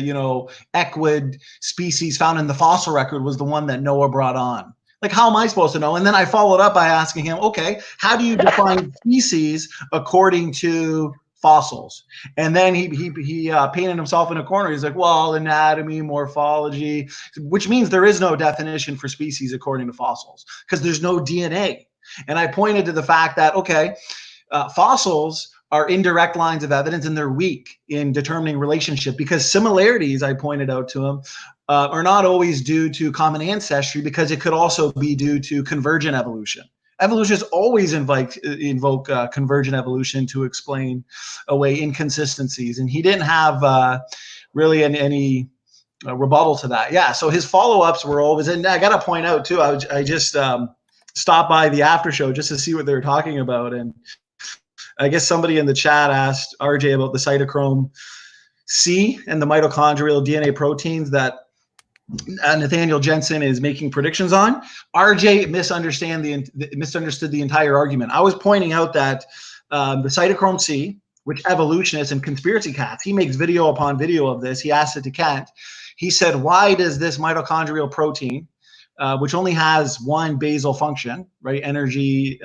Speaker 5: equid species found in the fossil record was the one that Noah brought on? Like, how am I supposed to know? And then I followed up by asking him, okay, how do you define species according to fossils? And then he painted himself in a corner. He's like, well, anatomy, morphology, which means there is no definition for species according to fossils because there's no DNA. And I pointed to the fact that, okay, fossils are indirect lines of evidence and they're weak in determining relationship because similarities, I pointed out to him, are not always due to common ancestry because it could also be due to convergent evolution. Evolutionists always invoke convergent evolution to explain away inconsistencies, and he didn't have really any rebuttal to that. Yeah, so his follow-ups were always, and I got to point out too, I just stopped by the after show just to see what they were talking about, and I guess somebody in the chat asked RJ about the cytochrome C and the mitochondrial DNA proteins that Nathaniel Jensen is making predictions on. RJ misunderstood the entire argument. I was pointing out that the cytochrome C, which evolutionists and conspiracy cats, he makes video upon video of this. He asked it to Kent. He said, why does this mitochondrial protein, which only has one basal function, right? Energy,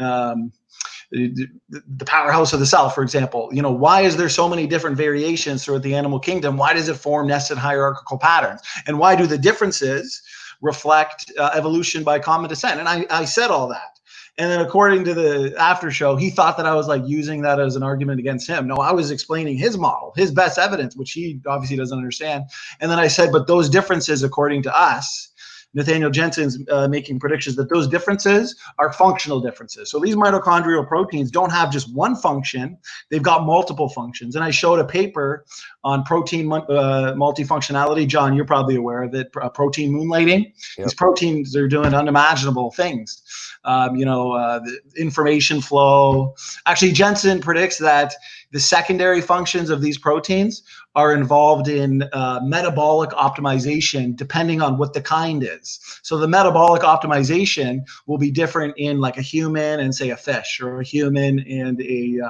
Speaker 5: the powerhouse of the cell, for example, why is there so many different variations throughout the animal kingdom? Why does it form nested hierarchical patterns? And why do the differences reflect evolution by common descent? And I said all that. And then according to the after show, he thought that I was like using that as an argument against him. No, I was explaining his model, his best evidence, which he obviously doesn't understand. And then I said, but those differences, according to us, Nathaniel Jensen's making predictions that those differences are functional differences. So these mitochondrial proteins don't have just one function. They've got multiple functions. And I showed a paper on protein multifunctionality. John, you're probably aware of it, protein moonlighting. Yep. These proteins are doing unimaginable things. The information flow. Actually, Jensen predicts that the secondary functions of these proteins are involved in metabolic optimization depending on what the kind is. So the metabolic optimization will be different in like a human and say a fish, or a human and a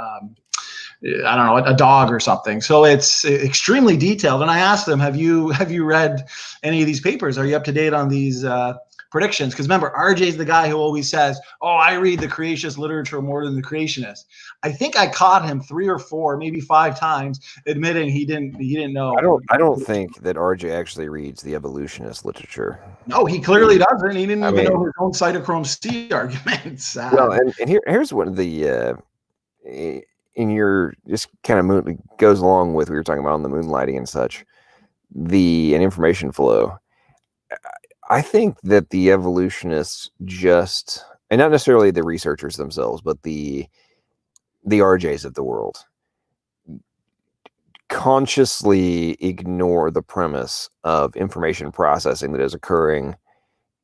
Speaker 5: dog or something. So it's extremely detailed. And I asked them, have you read any of these papers? Are you up to date on these predictions? Because remember, RJ's the guy who always says, oh, I read the creationist literature more than the creationists. I think I caught him 3 or 4, maybe 5 times admitting he didn't know.
Speaker 4: I don't think that RJ actually reads the evolutionist literature.
Speaker 5: No, he clearly doesn't. He didn't even know his own cytochrome C arguments.
Speaker 4: Well, and here's one of the in your just kind of goes along with what we were talking about on the moonlighting and such, and information flow. I think that the evolutionists and not necessarily the researchers themselves, but the RJs of the world consciously ignore the premise of information processing that is occurring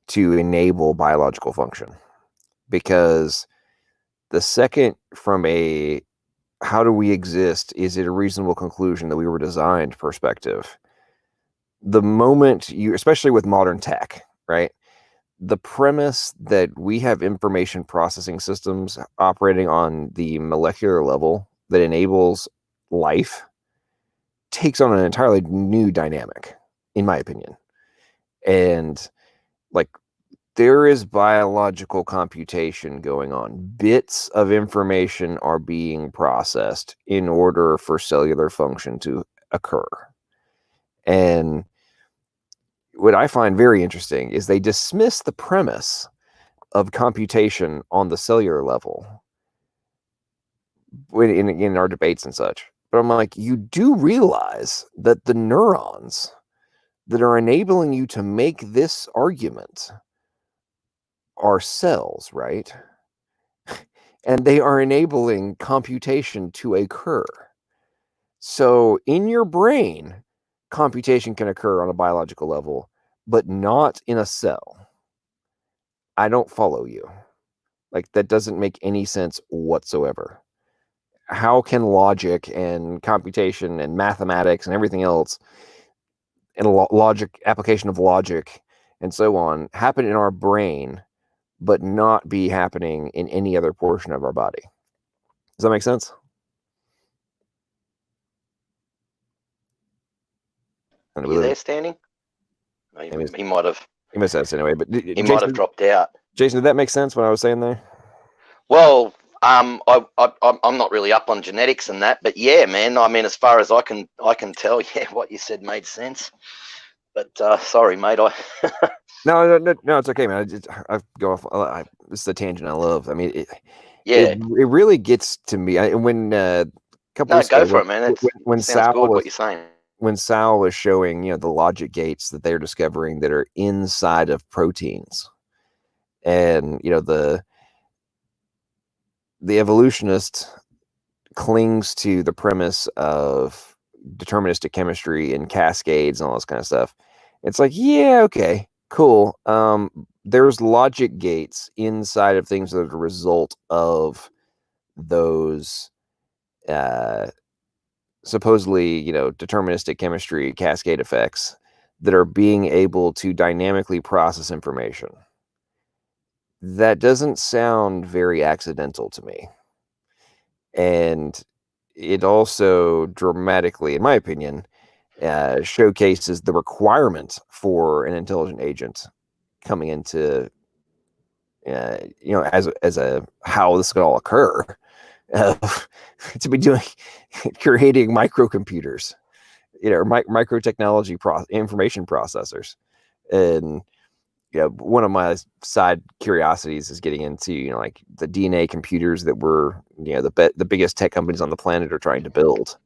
Speaker 4: to enable biological function. Because the second from a how do we exist, is it a reasonable conclusion that we were designed perspective, the moment especially with modern tech, right? The premise that we have information processing systems operating on the molecular level that enables life takes on an entirely new dynamic, in my opinion. And like, there is biological computation going on. Bits of information are being processed in order for cellular function to occur. And what I find very interesting is they dismiss the premise of computation on the cellular level in our debates and such. But I'm like, you do realize that the neurons that are enabling you to make this argument are cells, right? And they are enabling computation to occur. So in your brain, computation can occur on a biological level, but not in a cell. I don't follow you. Like, that doesn't make any sense whatsoever. How can logic and computation and mathematics and everything else, and logic, application of logic and so on, happen in our brain, but not be happening in any other portion of our body? Does that make sense?
Speaker 1: Are you there, Standing? He might have.
Speaker 4: He missed us anyway, but
Speaker 1: He might have dropped out.
Speaker 4: Jason, did that make sense what I was saying there?
Speaker 1: Well, I'm not really up on genetics and that, but yeah, man. I mean, as far as I can tell, yeah, what you said made sense. But sorry, mate.
Speaker 4: No, it's okay, man. I go off. This is a tangent I love. I mean, it really gets to me. When
Speaker 1: go for it, man.
Speaker 4: When
Speaker 1: sounds
Speaker 4: Sal
Speaker 1: good what you're saying.
Speaker 4: When Sal was showing, the logic gates that they're discovering that are inside of proteins, and the evolutionist clings to the premise of deterministic chemistry and cascades and all this kind of stuff. It's like, yeah, okay, cool. There's logic gates inside of things that are the result of those supposedly, deterministic chemistry cascade effects that are being able to dynamically process information. That doesn't sound very accidental to me. And it also dramatically, in my opinion, showcases the requirement for an intelligent agent coming into, as a how this could all occur. To be creating microcomputers, micro technology information processors. And one of my side curiosities is getting into like the DNA computers that were the biggest tech companies on the planet are trying to build,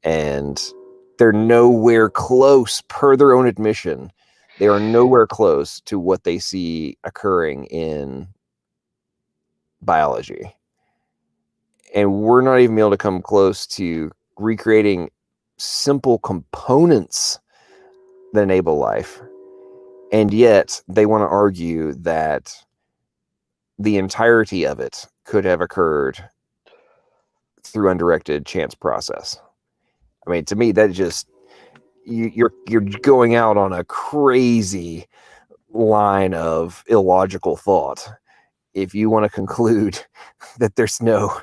Speaker 4: and they're nowhere close, per their own admission, they are nowhere close to what they see occurring in biology. And we're not even able to come close to recreating simple components that enable life. And yet they want to argue that the entirety of it could have occurred through undirected chance process. I mean, to me, that just, you're going out on a crazy line of illogical thought if you want to conclude that there's no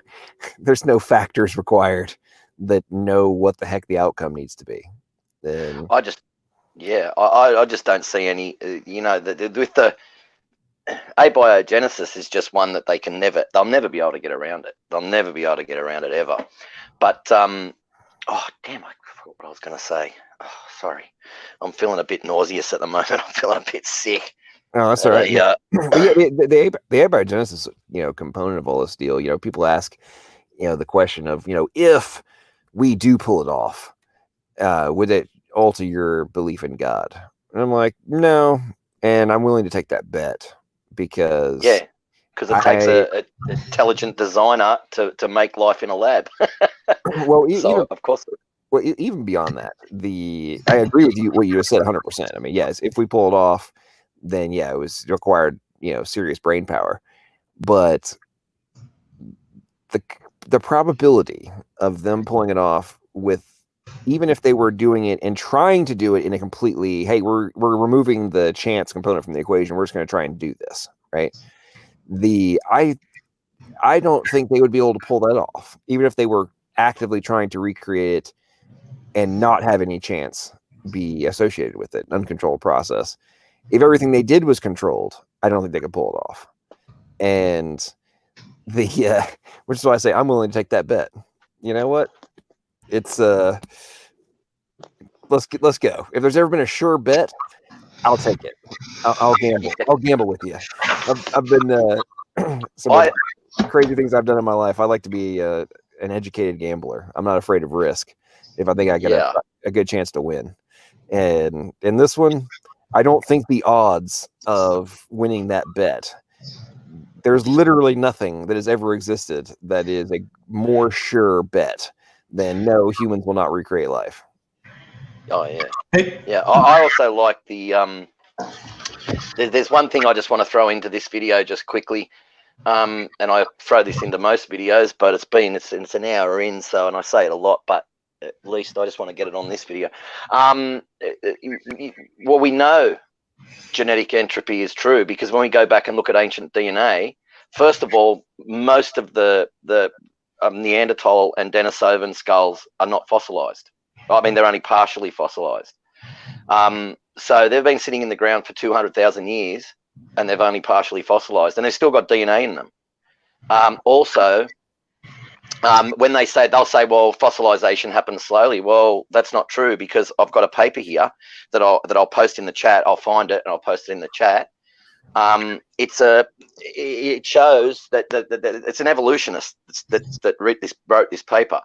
Speaker 4: factors required that know what the heck the outcome needs to be. Then
Speaker 1: I just don't see any. With the abiogenesis is just one that they'll never be able to get around it. They'll never be able to get around it ever. But I forgot what I was going to say. Oh, sorry, I'm feeling a bit nauseous at the moment. I'm feeling a bit sick.
Speaker 4: Oh, that's all right. The abiogenesis, component of all this deal. People ask, the question of, if we do pull it off, would it alter your belief in God? And I'm like, no, and I'm willing to take that bet because
Speaker 1: it takes an intelligent designer to make life in a lab.
Speaker 4: Well,
Speaker 1: of course.
Speaker 4: Well, even beyond that, I agree with you what you just said 100%. I mean, yes, if we pull it off, then yeah, it was required, serious brain power. But the probability of them pulling it off even if they were doing it and trying to do it in a completely, hey, we're removing the chance component from the equation, we're just going to try and do this, right? I don't think they would be able to pull that off, even if they were actively trying to recreate it and not have any chance be associated with it, uncontrolled process. If everything they did was controlled, I don't think they could pull it off. And which is why I say I'm willing to take that bet. You know what? It's let's go. If there's ever been a sure bet, I'll take it. I'll gamble. I'll gamble with you. I've been some of the crazy things I've done in my life. I like to be an educated gambler. I'm not afraid of risk if I think I get a good chance to win. And in this one, I don't think the odds of winning that bet, there's literally nothing that has ever existed that is a more sure bet than no, humans will not recreate life.
Speaker 1: Oh yeah. Yeah. I also like the there's one thing I just want to throw into this video just quickly. And I throw this into most videos, but it's an hour in, so, and I say it a lot, but at least I just want to get it on this video. Well, we know genetic entropy is true because when we go back and look at ancient DNA, first of all, most of the Neanderthal and Denisovan skulls are not fossilized. I mean, they're only partially fossilized. So they've been sitting in the ground for 200,000 years, and they've only partially fossilized, and they've still got DNA in them. Also, when they'll say, well, fossilization happens slowly. Well, that's not true, because I've got a paper here that I'll post in the chat. I'll find it and I'll post it in the chat. It shows that it's an evolutionist that wrote this paper.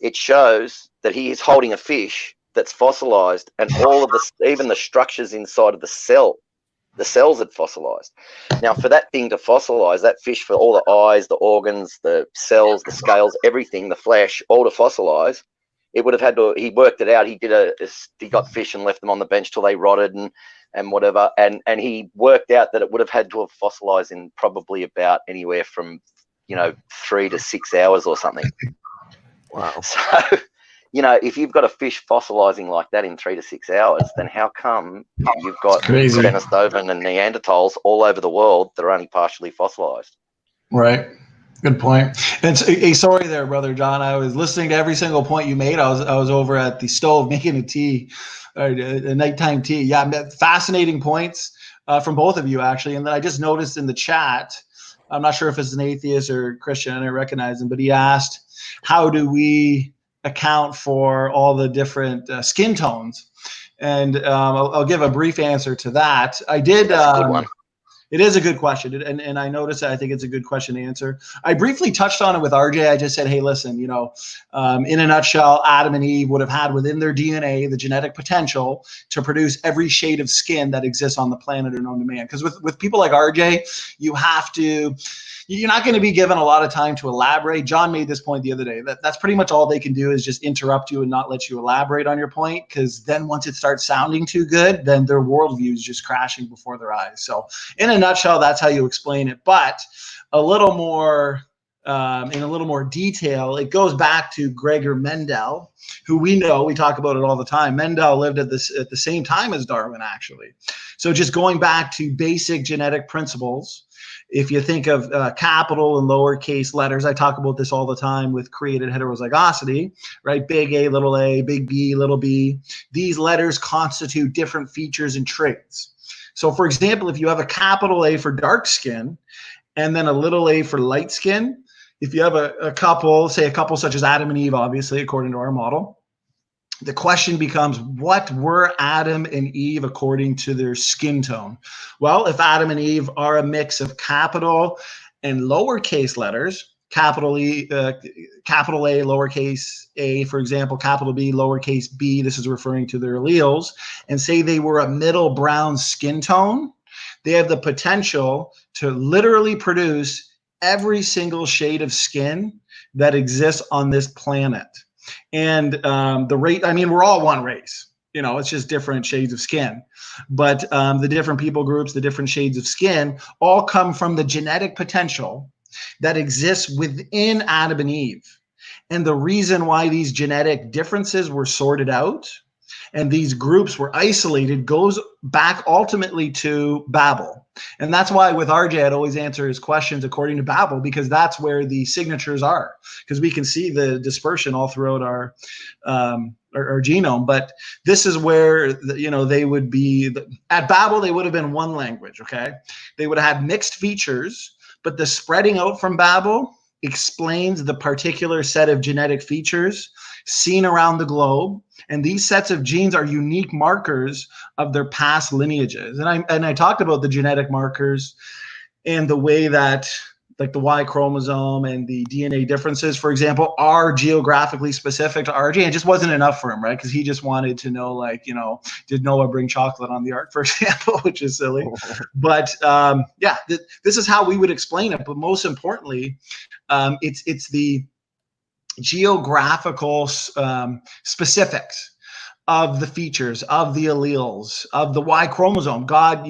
Speaker 1: It shows that he is holding a fish that's fossilized, and all of even the structures inside of the cells had fossilized. Now, for that thing to fossilize, that fish, for all the eyes, the organs, the cells, the scales, everything, the flesh, all to fossilize, it would have had to. He worked it out. He got fish and left them on the bench till they rotted and whatever. And he worked out that it would have had to have fossilized in probably about anywhere from 3 to 6 hours or something.
Speaker 4: Wow.
Speaker 1: So, if you've got a fish fossilizing like that in 3 to 6 hours, then how come you've got Denisovan and Neanderthals all over the world that are only partially fossilized?
Speaker 5: Right. Good point. And sorry there, Brother John. I was listening to every single point you made. I was over at the stove making a nighttime tea. Yeah, fascinating points from both of you, actually. And then I just noticed in the chat, I'm not sure if it's an atheist or Christian, I didn't recognize him, but he asked, how do we account for all the different skin tones? And I'll give a brief answer to that. I did.
Speaker 1: That's a good one.
Speaker 5: It is a good question, and I noticed that I think it's a good question to answer. I briefly touched on it with RJ. I just said, hey, listen, in a nutshell, Adam and Eve would have had within their DNA the genetic potential to produce every shade of skin that exists on the planet or known to man. Because with people like RJ, you're not going to be given a lot of time to elaborate. John made this point the other day. That's pretty much all they can do, is just interrupt you and not let you elaborate on your point, because then once it starts sounding too good, then their worldview is just crashing before their eyes. So in a nutshell, that's how you explain it. But a little more, in a little more detail, it goes back to Gregor Mendel, who we talk about it all the time. Mendel lived at the same time as Darwin, actually. So just going back to basic genetic principles, if you think of capital and lowercase letters, I talk about this all the time with created heterozygosity, right? Big A, big B, little b. These letters constitute different features and traits. So, for example, if you have a capital A for dark skin and then a little a for light skin, if you have a couple, say a couple such as Adam and Eve, obviously, according to our model, the question becomes, what were Adam and Eve according to their skin tone? Well, if Adam and Eve are a mix of capital and lowercase letters, capital E, capital A, lowercase a, for example, capital B, lowercase b, this is referring to their alleles, and say they were a middle brown skin tone, they have the potential to literally produce every single shade of skin that exists on this planet. And the rate, we're all one race, it's just different shades of skin. But the different people groups, the different shades of skin, all come from the genetic potential that exists within Adam and Eve. And the reason why these genetic differences were sorted out and these groups were isolated goes back ultimately to Babel. And that's why with RJ, I'd always answer his questions according to Babel, because that's where the signatures are, because we can see the dispersion all throughout our genome. But this is where, they would be, at Babel, they would have been one language, okay? They would have had mixed features, but the spreading out from Babel explains the particular set of genetic features seen around the globe. And these sets of genes are unique markers of their past lineages. And I talked about the genetic markers and the way that, like the Y chromosome and the DNA differences, for example, are geographically specific to RJ. It just wasn't enough for him, right? Because he just wanted to know, did Noah bring chocolate on the ark, for example, which is silly. But this is how we would explain it. But most importantly, it's the geographical specifics of the features, of the alleles, of the Y chromosome. God,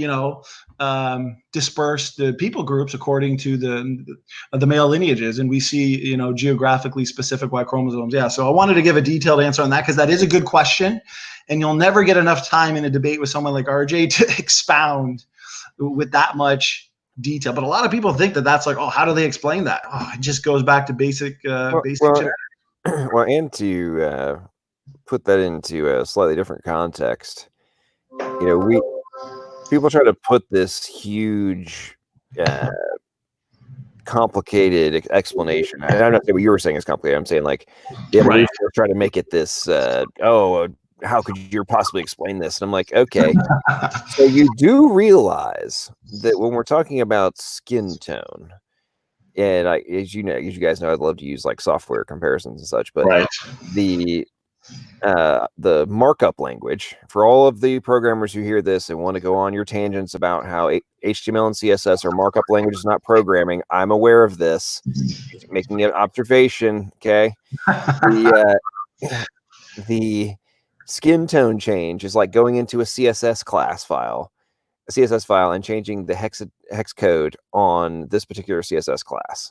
Speaker 5: dispersed the people groups according to the male lineages, and we see, geographically specific Y chromosomes. Yeah, so I wanted to give a detailed answer on that, because that is a good question, and you'll never get enough time in a debate with someone like RJ to expound with that much detail. But a lot of people think that that's like, oh, how do they explain that? Oh, it just goes back to basic genetics.
Speaker 4: Well, and to put that into a slightly different context, people try to put this huge, complicated explanation. I'm not saying what you were saying is complicated. I'm saying like the evolution was trying to make it this. How could you possibly explain this? And I'm like, okay. So you do realize that when we're talking about skin tone, and as you guys know, I'd love to use like software comparisons and such, but the markup language for all of the programmers who hear this and want to go on your tangents about how HTML and CSS are markup languages, not programming. I'm aware of this. Making an observation, okay? The skin tone change is like going into a CSS file, and changing the hex code on this particular CSS class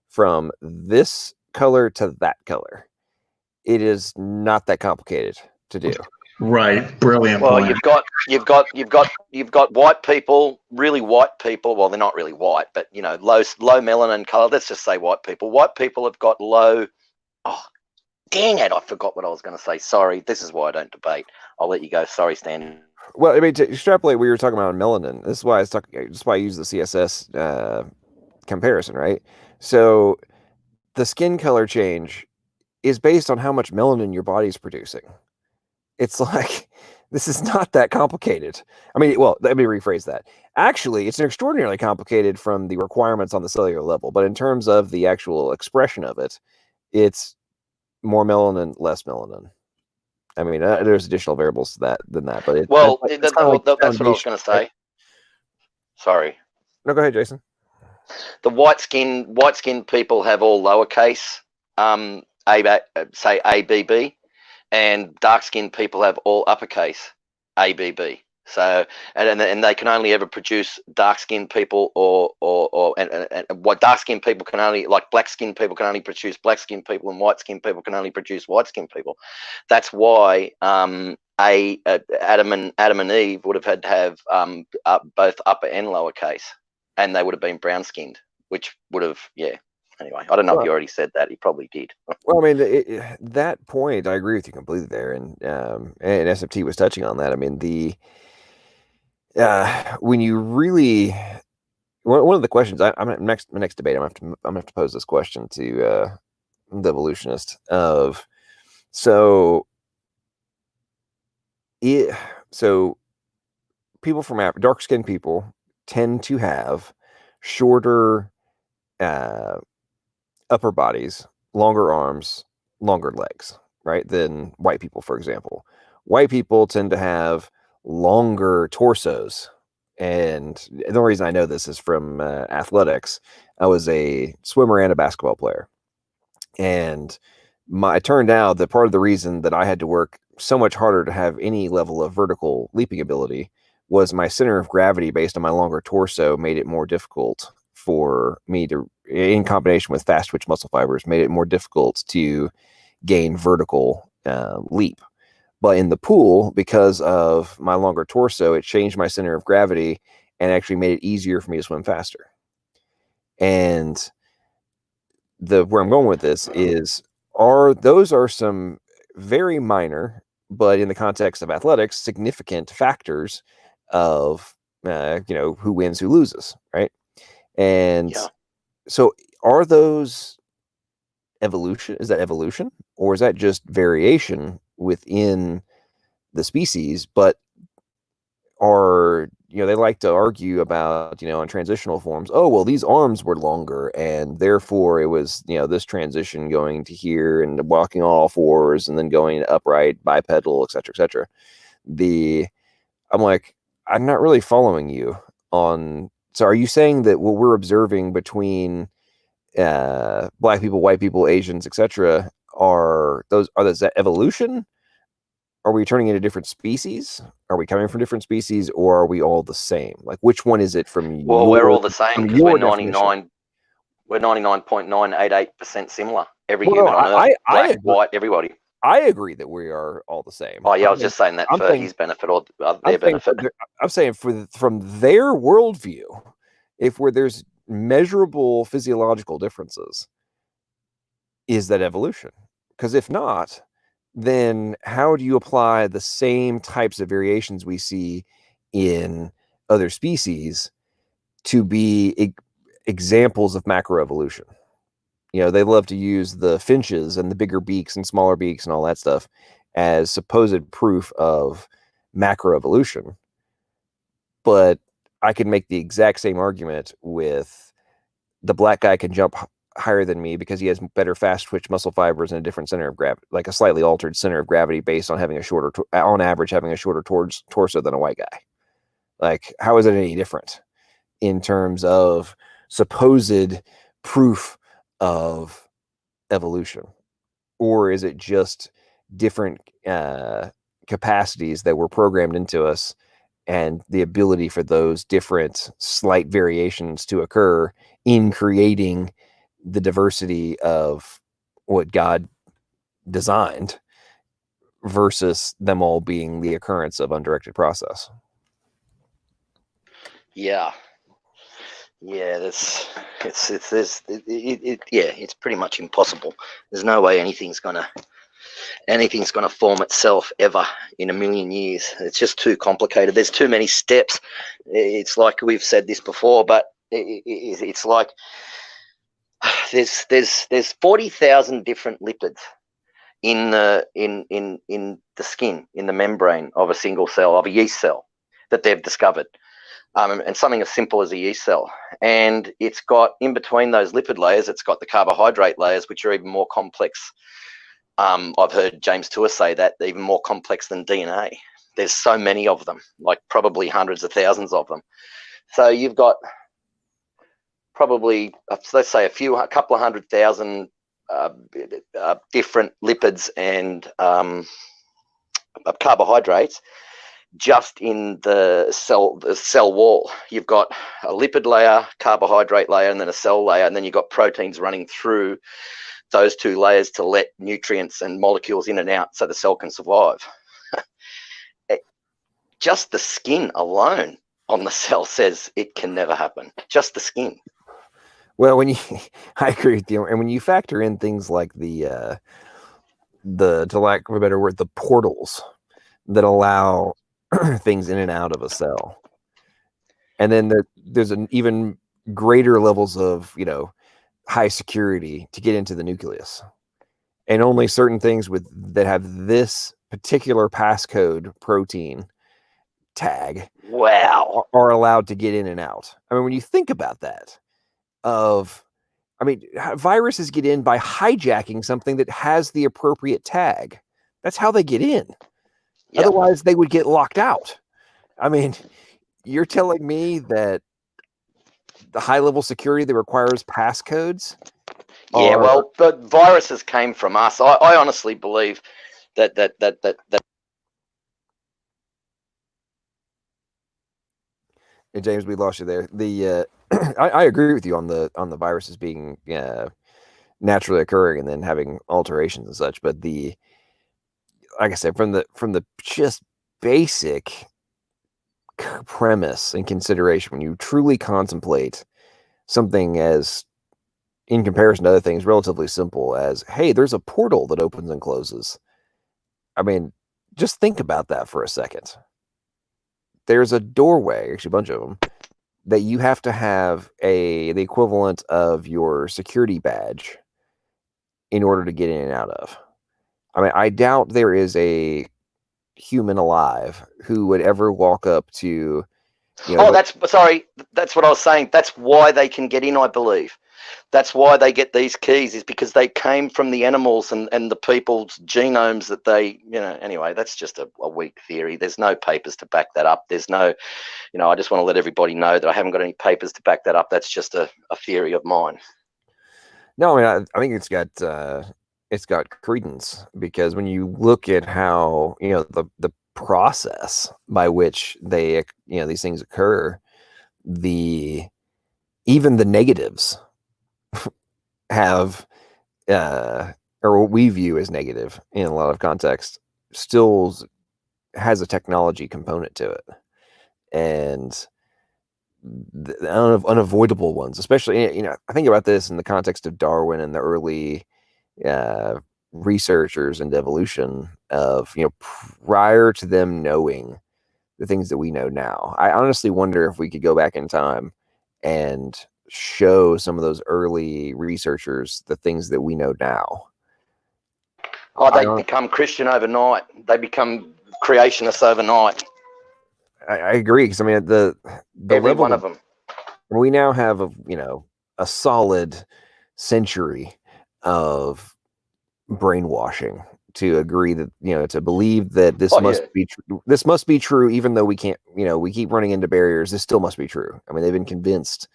Speaker 4: from this color to that color. It is not that complicated to do.
Speaker 5: Right. Brilliant.
Speaker 1: Well,
Speaker 5: point.
Speaker 1: you've got white people, really white people. Well, they're not really white, but low melanin color. Let's just say white people. White people have got low. Oh, dang it! I forgot what I was going to say. Sorry. This is why I don't debate. I'll let you go. Sorry, Stan.
Speaker 4: Well, I mean, to extrapolate what you were talking about on melanin, this is why I use the CSS comparison, right? So the skin color change is based on how much melanin your body's producing. It's like, this is not that complicated. I mean, well, let me rephrase that. Actually, it's extraordinarily complicated from the requirements on the cellular level, but in terms of the actual expression of it, it's more melanin, less melanin. I mean, there's additional variables to that than that, but
Speaker 1: that's what I was going to say. Right? Sorry.
Speaker 4: No, go ahead, Jason.
Speaker 1: The white skin people have all lowercase, say ABB, and dark skinned people have all uppercase ABB. So and they can only ever produce dark skinned people or what dark skinned people can only, like black skinned people can only produce black skinned people, and white skinned people can only produce white skinned people. That's why Adam and Eve would have had to have both upper and lower case, and they would have been brown skinned, which would have Anyway, I don't know if you already said that. He probably did.
Speaker 4: Well, I mean, that point, I agree with you completely there, and SFT was touching on that. I mean, when you really, one of the questions my next debate, I'm gonna have to pose this question to the evolutionist of, so people from Africa, dark skinned people tend to have shorter upper bodies, longer arms, longer legs, right, than white people, for example. White people tend to have longer torsos. And the only reason I know this is from athletics. I was a swimmer and a basketball player. And it turned out that part of the reason that I had to work so much harder to have any level of vertical leaping ability was my center of gravity based on my longer torso made it more difficult for me to, in combination with fast twitch muscle fibers, made it more difficult to gain vertical leap. But in the pool, because of my longer torso, it changed my center of gravity and actually made it easier for me to swim faster. And where I'm going with this is, those are some very minor, but in the context of athletics, significant factors of who wins, who loses, right? And so are those evolution? Is that evolution, or is that just variation within the species? But they like to argue about, on transitional forms, oh, well, these arms were longer and therefore it was, this transition going to here and walking on all fours and then going upright, bipedal, et cetera, et cetera. I'm like, I'm not really following you on. So are you saying that what we're observing between black people, white people, Asians, etc., are that evolution? Are we turning into different species? Are we coming from different species, or are we all the same? Like, which one is it from?
Speaker 1: Well, we're all the same because we're 99.988% similar. Every human on Earth, black, white, everybody.
Speaker 4: I agree that we are all the same.
Speaker 1: Oh yeah, I was just saying that for his benefit or their benefit.
Speaker 4: I'm saying from their worldview, there's measurable physiological differences, is that evolution? Because if not, then how do you apply the same types of variations we see in other species to be examples of macroevolution? You know, they love to use the finches and the bigger beaks and smaller beaks and all that stuff as supposed proof of macroevolution. But I can make the exact same argument with the black guy can jump higher than me because he has better fast twitch muscle fibers and a different center of gravity, like a slightly altered center of gravity based on having a shorter, on average, having a shorter torso than a white guy. Like, how is it any different in terms of supposed proof of evolution? Or is it just different capacities that were programmed into us and the ability for those different slight variations to occur in creating the diversity of what God designed versus them all being the occurrence of undirected process?
Speaker 1: Yeah, it's pretty much impossible. There's no way anything's gonna form itself ever in a million years. It's just too complicated. There's too many steps. It's like we've said this before, but it's like there's 40,000 different lipids in the skin, in the membrane of a single cell, of a yeast cell that they've discovered. And something as simple as a yeast cell. And it's got, in between those lipid layers, it's got the carbohydrate layers, which are even more complex. I've heard James Tour say that, even more complex than DNA. There's so many of them, like probably hundreds of thousands of them. So you've got probably, let's say, a couple of 100,000 different lipids and carbohydrates just in the cell wall. You've got a lipid layer, carbohydrate layer, and then a cell layer, and then you've got proteins running through those two layers to let nutrients and molecules in and out so the cell can survive. Just the skin alone on the cell says it can never happen. Just the skin.
Speaker 4: Well, I agree with you. And when you factor in things like the to lack of a better word, the portals that allow things in and out of a cell, and then there's an even greater levels of, high security to get into the nucleus, and only certain things that have this particular passcode protein tag are allowed to get in and out. I mean, when you think about that, viruses get in by hijacking something that has the appropriate tag. That's how they get in. Yep. Otherwise, they would get locked out. I mean, you're telling me that the high-level security that requires passcodes?
Speaker 1: Yeah, well, but viruses came from us. I honestly believe that.
Speaker 4: Hey, James, we lost you there. I agree with you on the viruses being naturally occurring and then having alterations and such. But like I said, from the just basic premise and consideration, when you truly contemplate something as, in comparison to other things, relatively simple as, hey, there's a portal that opens and closes. I mean, just think about that for a second. There's a doorway, actually a bunch of them, that you have to have the equivalent of your security badge in order to get in and out of. I mean, I doubt there is a human alive who would ever walk up to,
Speaker 1: that's what I was saying. That's why they can get in, I believe. That's why they get these keys, is because they came from the animals and the people's genomes that they, anyway, that's just a weak theory. There's no papers to back that up. There's no, I just want to let everybody know that I haven't got any papers to back that up. That's just a theory of mine.
Speaker 4: No, I mean, I think it's got credence, because when you look at how, the process by which they, these things occur, even the negatives have, or what we view as negative in a lot of context, still has a technology component to it. And the unavoidable ones, especially, I think about this in the context of Darwin and the early researchers into evolution of, prior to them knowing the things that we know now. I honestly wonder if we could go back in time and show some of those early researchers the things that we know now.
Speaker 1: Oh, they become Christian overnight. They become creationists overnight.
Speaker 4: I agree, because I mean the
Speaker 1: every one of them.
Speaker 4: We now have a solid century of brainwashing to agree that to believe that this this must be true, even though we can't, we keep running into barriers. This still must be true. I mean, they've been convinced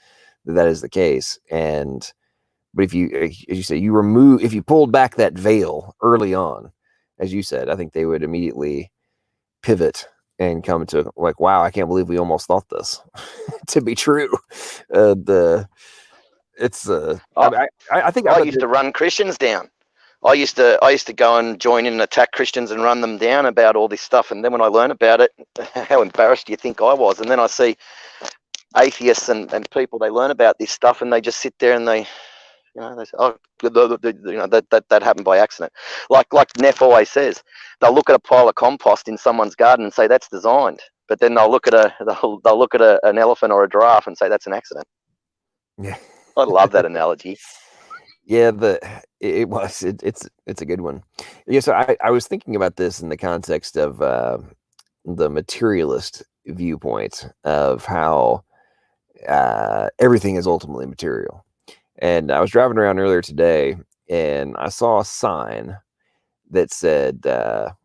Speaker 4: that is the case. But if you, as you say, if you pulled back that veil early on, as you said, I think they would immediately pivot and come to like, wow, I can't believe we almost thought this to be true. I think
Speaker 1: I used to run Christians down. I used to go and join in and attack Christians and run them down about all this stuff. And then when I learn about it, how embarrassed do you think I was? And then I see atheists and people, they learn about this stuff and they just sit there and they say, oh, that happened by accident. Like Neff always says, they'll look at a pile of compost in someone's garden and say that's designed, but then they'll look at an elephant or a giraffe and say that's an accident.
Speaker 4: Yeah,
Speaker 1: I love that analogy.
Speaker 4: Yeah, it's a good one. Yeah, so I was thinking about this in the context of the materialist viewpoint of how everything is ultimately material. And I was driving around earlier today and I saw a sign that said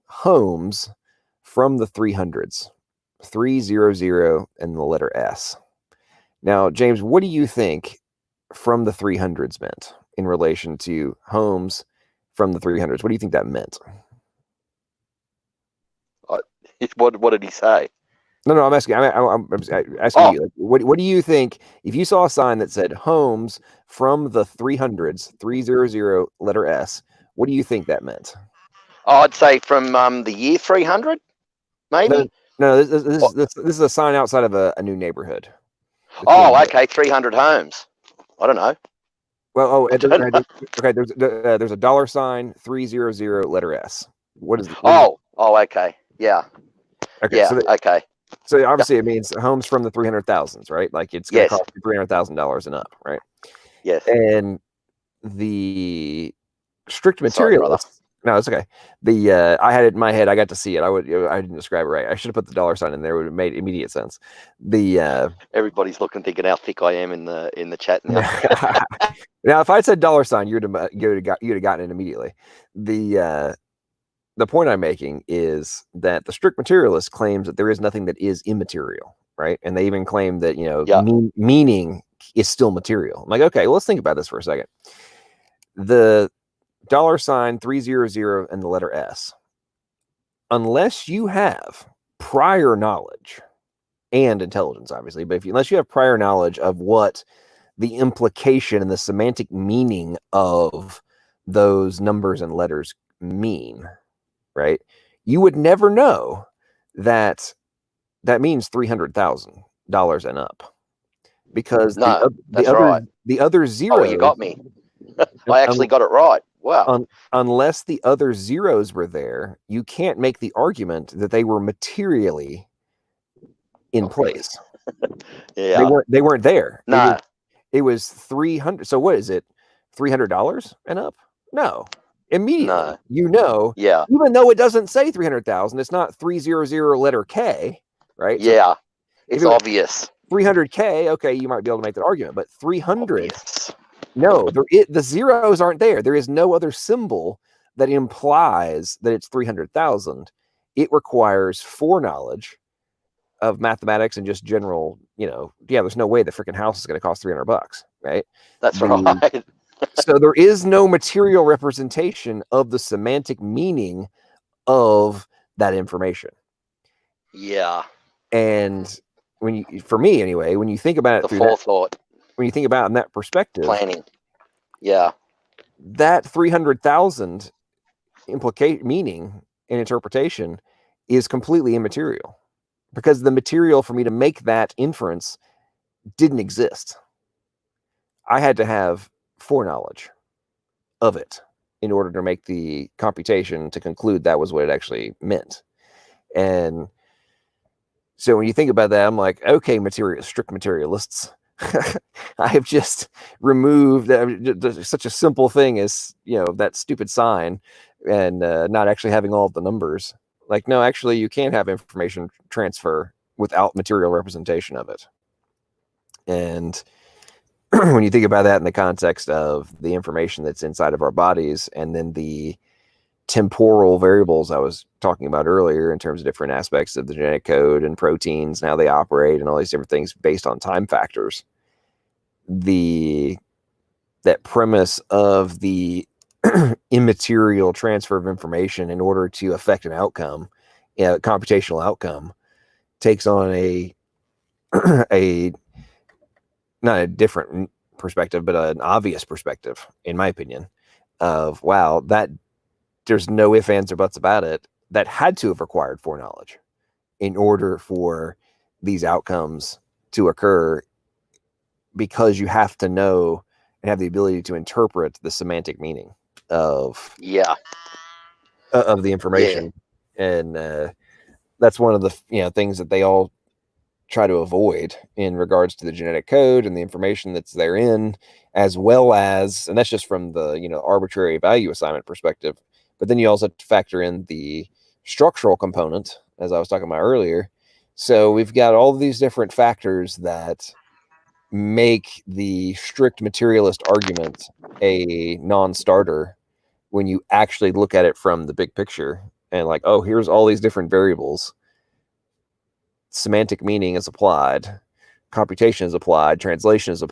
Speaker 4: homes from the 300s, 300 and the letter S. Now, James, what do you think from the 300s meant in relation to homes from the 300s? What do you think that meant?
Speaker 1: What did he say?
Speaker 4: No, I'm asking. I'm asking you. Like, what do you think if you saw a sign that said "homes from the 300s," 300 letter S? What do you think that meant?
Speaker 1: Oh, I'd say from the year 300, maybe.
Speaker 4: No, this is a sign outside of a new neighborhood.
Speaker 1: Oh, okay, 300 homes. I don't know.
Speaker 4: Well, okay. There's a dollar sign, 300 letter S. What is?
Speaker 1: Okay, yeah.
Speaker 4: Okay,
Speaker 1: yeah, okay.
Speaker 4: So obviously it means homes from the 300,000s, right? Like it's going to cost you $300,000 and up, right?
Speaker 1: Yes.
Speaker 4: And the strict materialists. No, it's okay. I had it in my head. I got to see it. I didn't describe it right. I should have put the dollar sign in there. It would have made immediate sense.
Speaker 1: Everybody's looking, thinking how thick I am in the chat now.
Speaker 4: Now, if I said dollar sign, you'd have gotten it immediately. The point I'm making is that the strict materialist claims that there is nothing that is immaterial, right? And they even claim that, meaning is still material. I'm like, okay, well, let's think about this for a second. The dollar sign, 300 and the letter S, unless you have prior knowledge and intelligence, obviously, but unless you have prior knowledge of what the implication and the semantic meaning of those numbers and letters mean, right? You would never know that means $300,000 and up, because the other zeros.
Speaker 1: Oh, you got me. I actually got it right. Wow.
Speaker 4: Unless the other zeros were there, you can't make the argument that they were materially in place.
Speaker 1: Yeah,
Speaker 4: they weren't there.
Speaker 1: No,
Speaker 4: it was 300. So what is it? $300 and up? No. Immediately,
Speaker 1: yeah.
Speaker 4: Even though it doesn't say 300,000, it's not 300 letter K, right?
Speaker 1: Yeah, so it's obvious.
Speaker 4: 300K, okay, you might be able to make that argument, but 300, no, the zeros aren't there. There is no other symbol that implies that it's 300,000. It requires foreknowledge of mathematics and just general, there's no way the freaking house is going to cost $300, right?
Speaker 1: That's right.
Speaker 4: So there is no material representation of the semantic meaning of that information.
Speaker 1: Yeah.
Speaker 4: And for me anyway, when you think about it,
Speaker 1: the forethought.
Speaker 4: When you think about it in that perspective,
Speaker 1: planning. Yeah.
Speaker 4: That 300,000 meaning and interpretation is completely immaterial, because the material for me to make that inference didn't exist. I had to have foreknowledge of it. in order to make the computation to conclude that was what it actually meant. And so when you think about that, I'm like, okay, strict materialists. I have just removed such a simple thing as, that stupid sign and not actually having all of the numbers. Like, no, actually, you can have information transfer without material representation of it. And when you think about that in the context of the information that's inside of our bodies, and then the temporal variables I was talking about earlier in terms of different aspects of the genetic code and proteins and how they operate and all these different things based on time factors, that premise of the immaterial transfer of information in order to affect an outcome, computational outcome, takes on a not a different perspective, but an obvious perspective, in my opinion, of, wow, that there's no ifs, ands, or buts about it. That had to have required foreknowledge in order for these outcomes to occur, because you have to know and have the ability to interpret the semantic meaning of the information. And that's one of the things that they all try to avoid in regards to the genetic code and the information that's therein, as well as, and that's just from the arbitrary value assignment perspective. But then you also have to factor in the structural component, as I was talking about earlier. So we've got all of these different factors that make the strict materialist argument a non-starter when you actually look at it from the big picture and like, oh, here's all these different variables. Semantic meaning is applied, computation is applied, translation is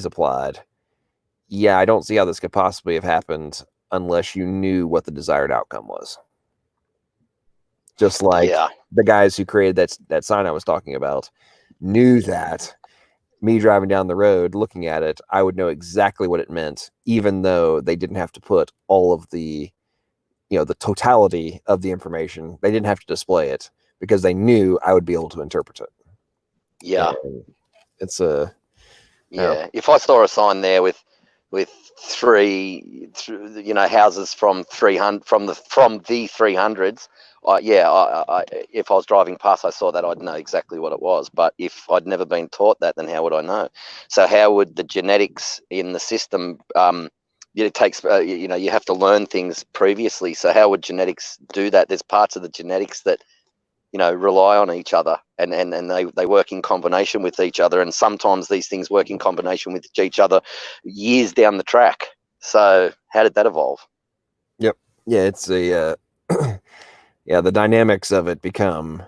Speaker 4: applied. Yeah, I don't see how this could possibly have happened unless you knew what the desired outcome was. Just like the guys who created that sign I was talking about knew that me driving down the road looking at it, I would know exactly what it meant, even though they didn't have to put all of the the totality of the information. They didn't have to display it because they knew I would be able to interpret it. And it's
Speaker 1: if I saw a sign there with three houses from 300 from the 300s, if I was driving past, I saw that, I'd know exactly what it was. But if I'd never been taught that, then how would I know? So how would the genetics in the system? It takes you have to learn things previously. So how would genetics do that? There's parts of the genetics that rely on each other, and they work in combination with each other, and sometimes these things work in combination with each other years down the track. So how did that evolve?
Speaker 4: Yep. Yeah, it's a the dynamics of it become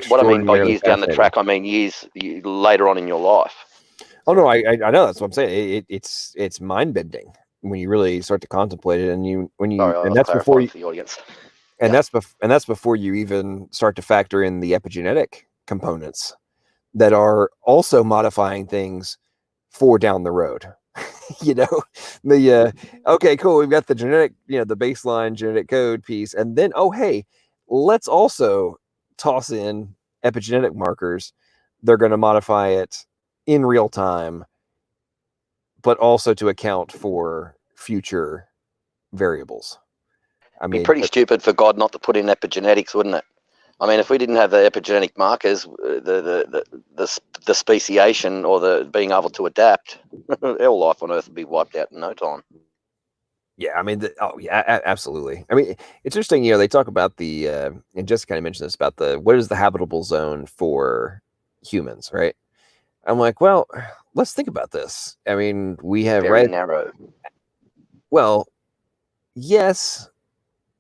Speaker 1: what I mean by years down the track, I mean years later on in your life.
Speaker 4: Oh no, I know, that's what I'm saying. It's mind bending when you really start to contemplate it, and that's before you,
Speaker 1: for the audience.
Speaker 4: And that's before you even start to factor in the epigenetic components that are also modifying things for down the road. Okay, cool. We've got the genetic, the baseline genetic code piece, and then hey, let's also toss in epigenetic markers. They're going to modify it in real time, but also to account for future variables. I mean,
Speaker 1: it'd be pretty stupid for God not to put in epigenetics, wouldn't it? I mean, if we didn't have the epigenetic markers, the speciation or the being able to adapt, all life on Earth would be wiped out in no time.
Speaker 4: Yeah, I mean, absolutely. I mean, it's interesting. They talk about the, and Jessica kind of mentioned this about what is the habitable zone for humans, right? I'm like, well, let's think about this. I mean, we have
Speaker 1: very narrow.
Speaker 4: Well, yes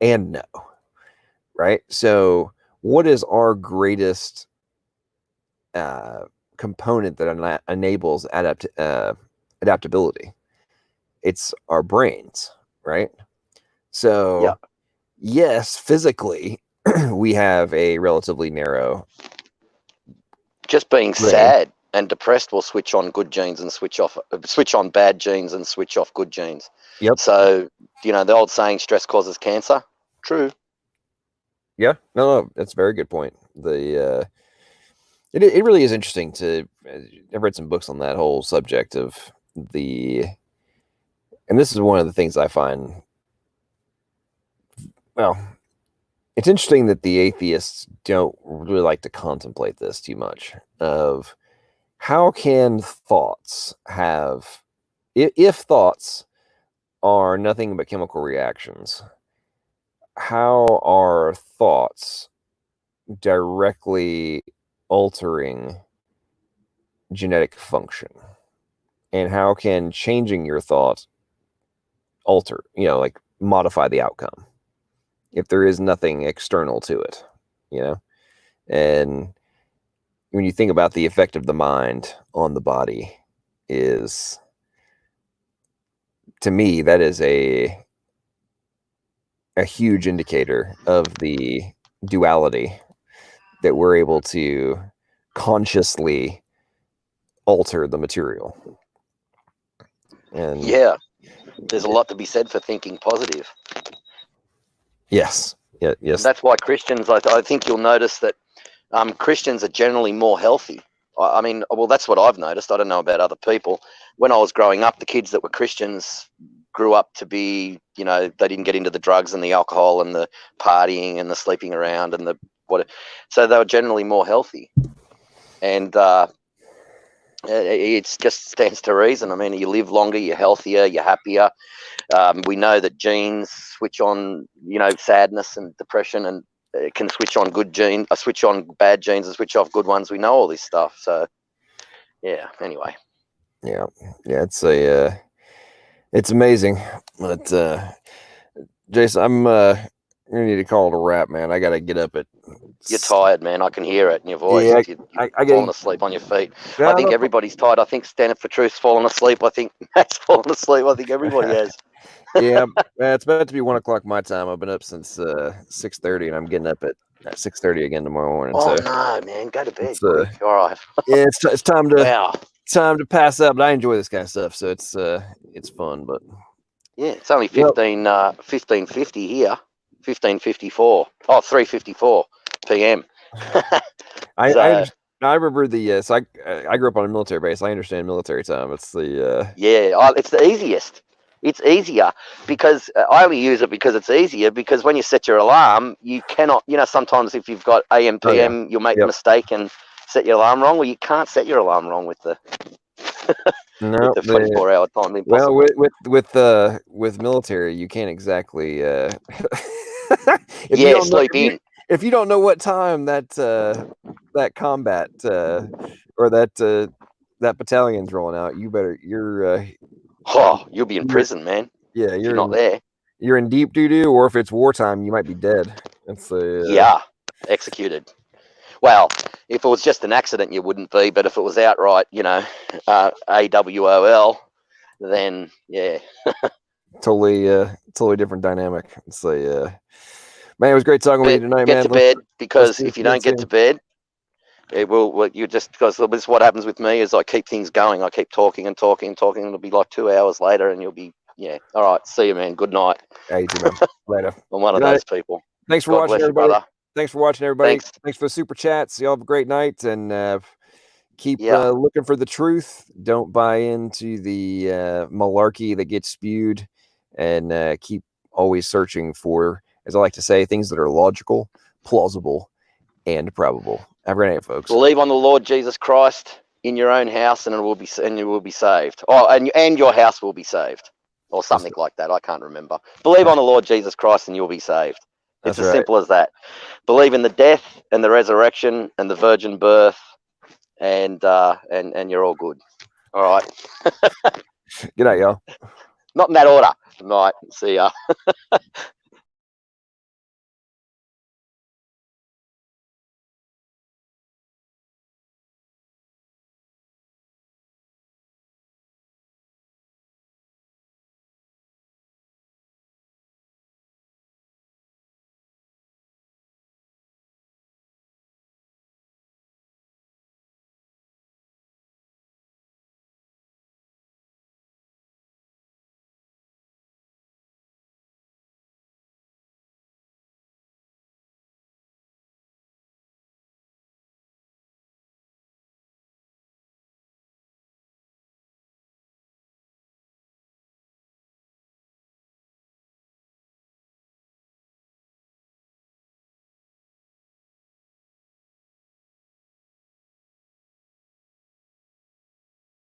Speaker 4: and no, right? So what is our greatest component that enables adaptability? It's our brains, right? So yes, physically we have a relatively narrow.
Speaker 1: Just being sad and depressed will switch on good genes and switch on bad genes and switch off good genes.
Speaker 4: Yep.
Speaker 1: So the old saying, stress causes cancer. True.
Speaker 4: Yeah, no, that's a very good point. It really is interesting I've read some books on that whole subject of and this is one of the things I find well, it's interesting that the atheists don't really like to contemplate this too much. Of how can thoughts have, if thoughts are nothing but chemical reactions, how are thoughts directly altering genetic function? And how can changing your thought alter, like modify the outcome if there is nothing external to it, And when you think about the effect of the mind on the body, is, to me, that is a huge indicator of the duality that we're able to consciously alter the material. And
Speaker 1: yeah, there's a lot to be said for thinking positive.
Speaker 4: Yes. Yeah. Yes.
Speaker 1: And that's why Christians, I think you'll notice that Christians are generally more healthy. I mean, well, that's what I've noticed. I don't know about other people. When I was growing up, the kids that were Christians grew up to be, they didn't get into the drugs and the alcohol and the partying and the sleeping around and so they were generally more healthy. And it just stands to reason. I mean, you live longer, you're healthier, you're happier. We know that genes switch on, sadness and depression, and it can switch on switch on bad genes and switch off good ones. We know all this stuff. So, yeah. Anyway.
Speaker 4: Yeah. It's amazing. But Jason, I'm gonna need to call it a wrap, man. I gotta get up at.
Speaker 1: You're tired, man. I can hear it in your voice.
Speaker 4: Yeah,
Speaker 1: you're falling asleep on your feet. I think everybody's tired. I think Stand Up for Truth's fallen asleep. I think Matt's fallen asleep. I think everybody has.
Speaker 4: Yeah, it's about to be 1 o'clock my time. I've been up since 6:30, and I'm getting up at 6:30 again tomorrow morning.
Speaker 1: Oh
Speaker 4: so
Speaker 1: no, man, go to bed.
Speaker 4: All
Speaker 1: right.
Speaker 4: Yeah, it's time to
Speaker 1: wow.
Speaker 4: Time to pass up. But I enjoy this kind of stuff, so it's fun. But
Speaker 1: yeah, it's only 15:50 here. 15:54. Oh, 3:54 p.m.
Speaker 4: I remember the so I grew up on a military base. I understand military time. It's the
Speaker 1: it's the easiest. It's easier because I only use it because it's easier, because when you set your alarm, you cannot, sometimes if you've got AM, PM, you'll make a mistake and set your alarm wrong. Well, you can't set your alarm wrong with the, with the 24-hour time. Impossible.
Speaker 4: Well, with military, you can't exactly
Speaker 1: sleep in.
Speaker 4: If you don't know what time that combat or that battalion's rolling out,
Speaker 1: you'll be in prison, man.
Speaker 4: Yeah,
Speaker 1: you're not there.
Speaker 4: You're in deep doo-doo, or if it's wartime, you might be dead. That's
Speaker 1: executed. Well, if it was just an accident, you wouldn't be, but if it was outright, AWOL, then yeah.
Speaker 4: Totally different dynamic. It's man, it was great talking with you tonight, man.
Speaker 1: Get to bed, because if you don't get to bed, it will. You just, because this is what happens with me is I keep things going. I keep talking and talking and talking. It'll be like 2 hours later, and you'll be all right. See you, man. Good night.
Speaker 4: Hey, you too, man. Later.
Speaker 1: I'm one of those people.
Speaker 4: Thanks for watching, everybody.
Speaker 1: Brother.
Speaker 4: Thanks for watching, everybody. Thanks for the super chats. Y'all have a great night, and keep looking for the truth. Don't buy into the malarkey that gets spewed, and keep always searching for, as I like to say, things that are logical, plausible, and probable. Have a great night, folks.
Speaker 1: Believe on the Lord Jesus Christ in your own house, and you will be saved. Oh, and your house will be saved, or something like that. I can't remember. Believe on the Lord Jesus Christ, and you'll be saved. It's as simple as that. Believe in the death and the resurrection and the virgin birth, and you're all good. All right.
Speaker 4: Good night, y'all.
Speaker 1: Not in that order. Good night. See ya.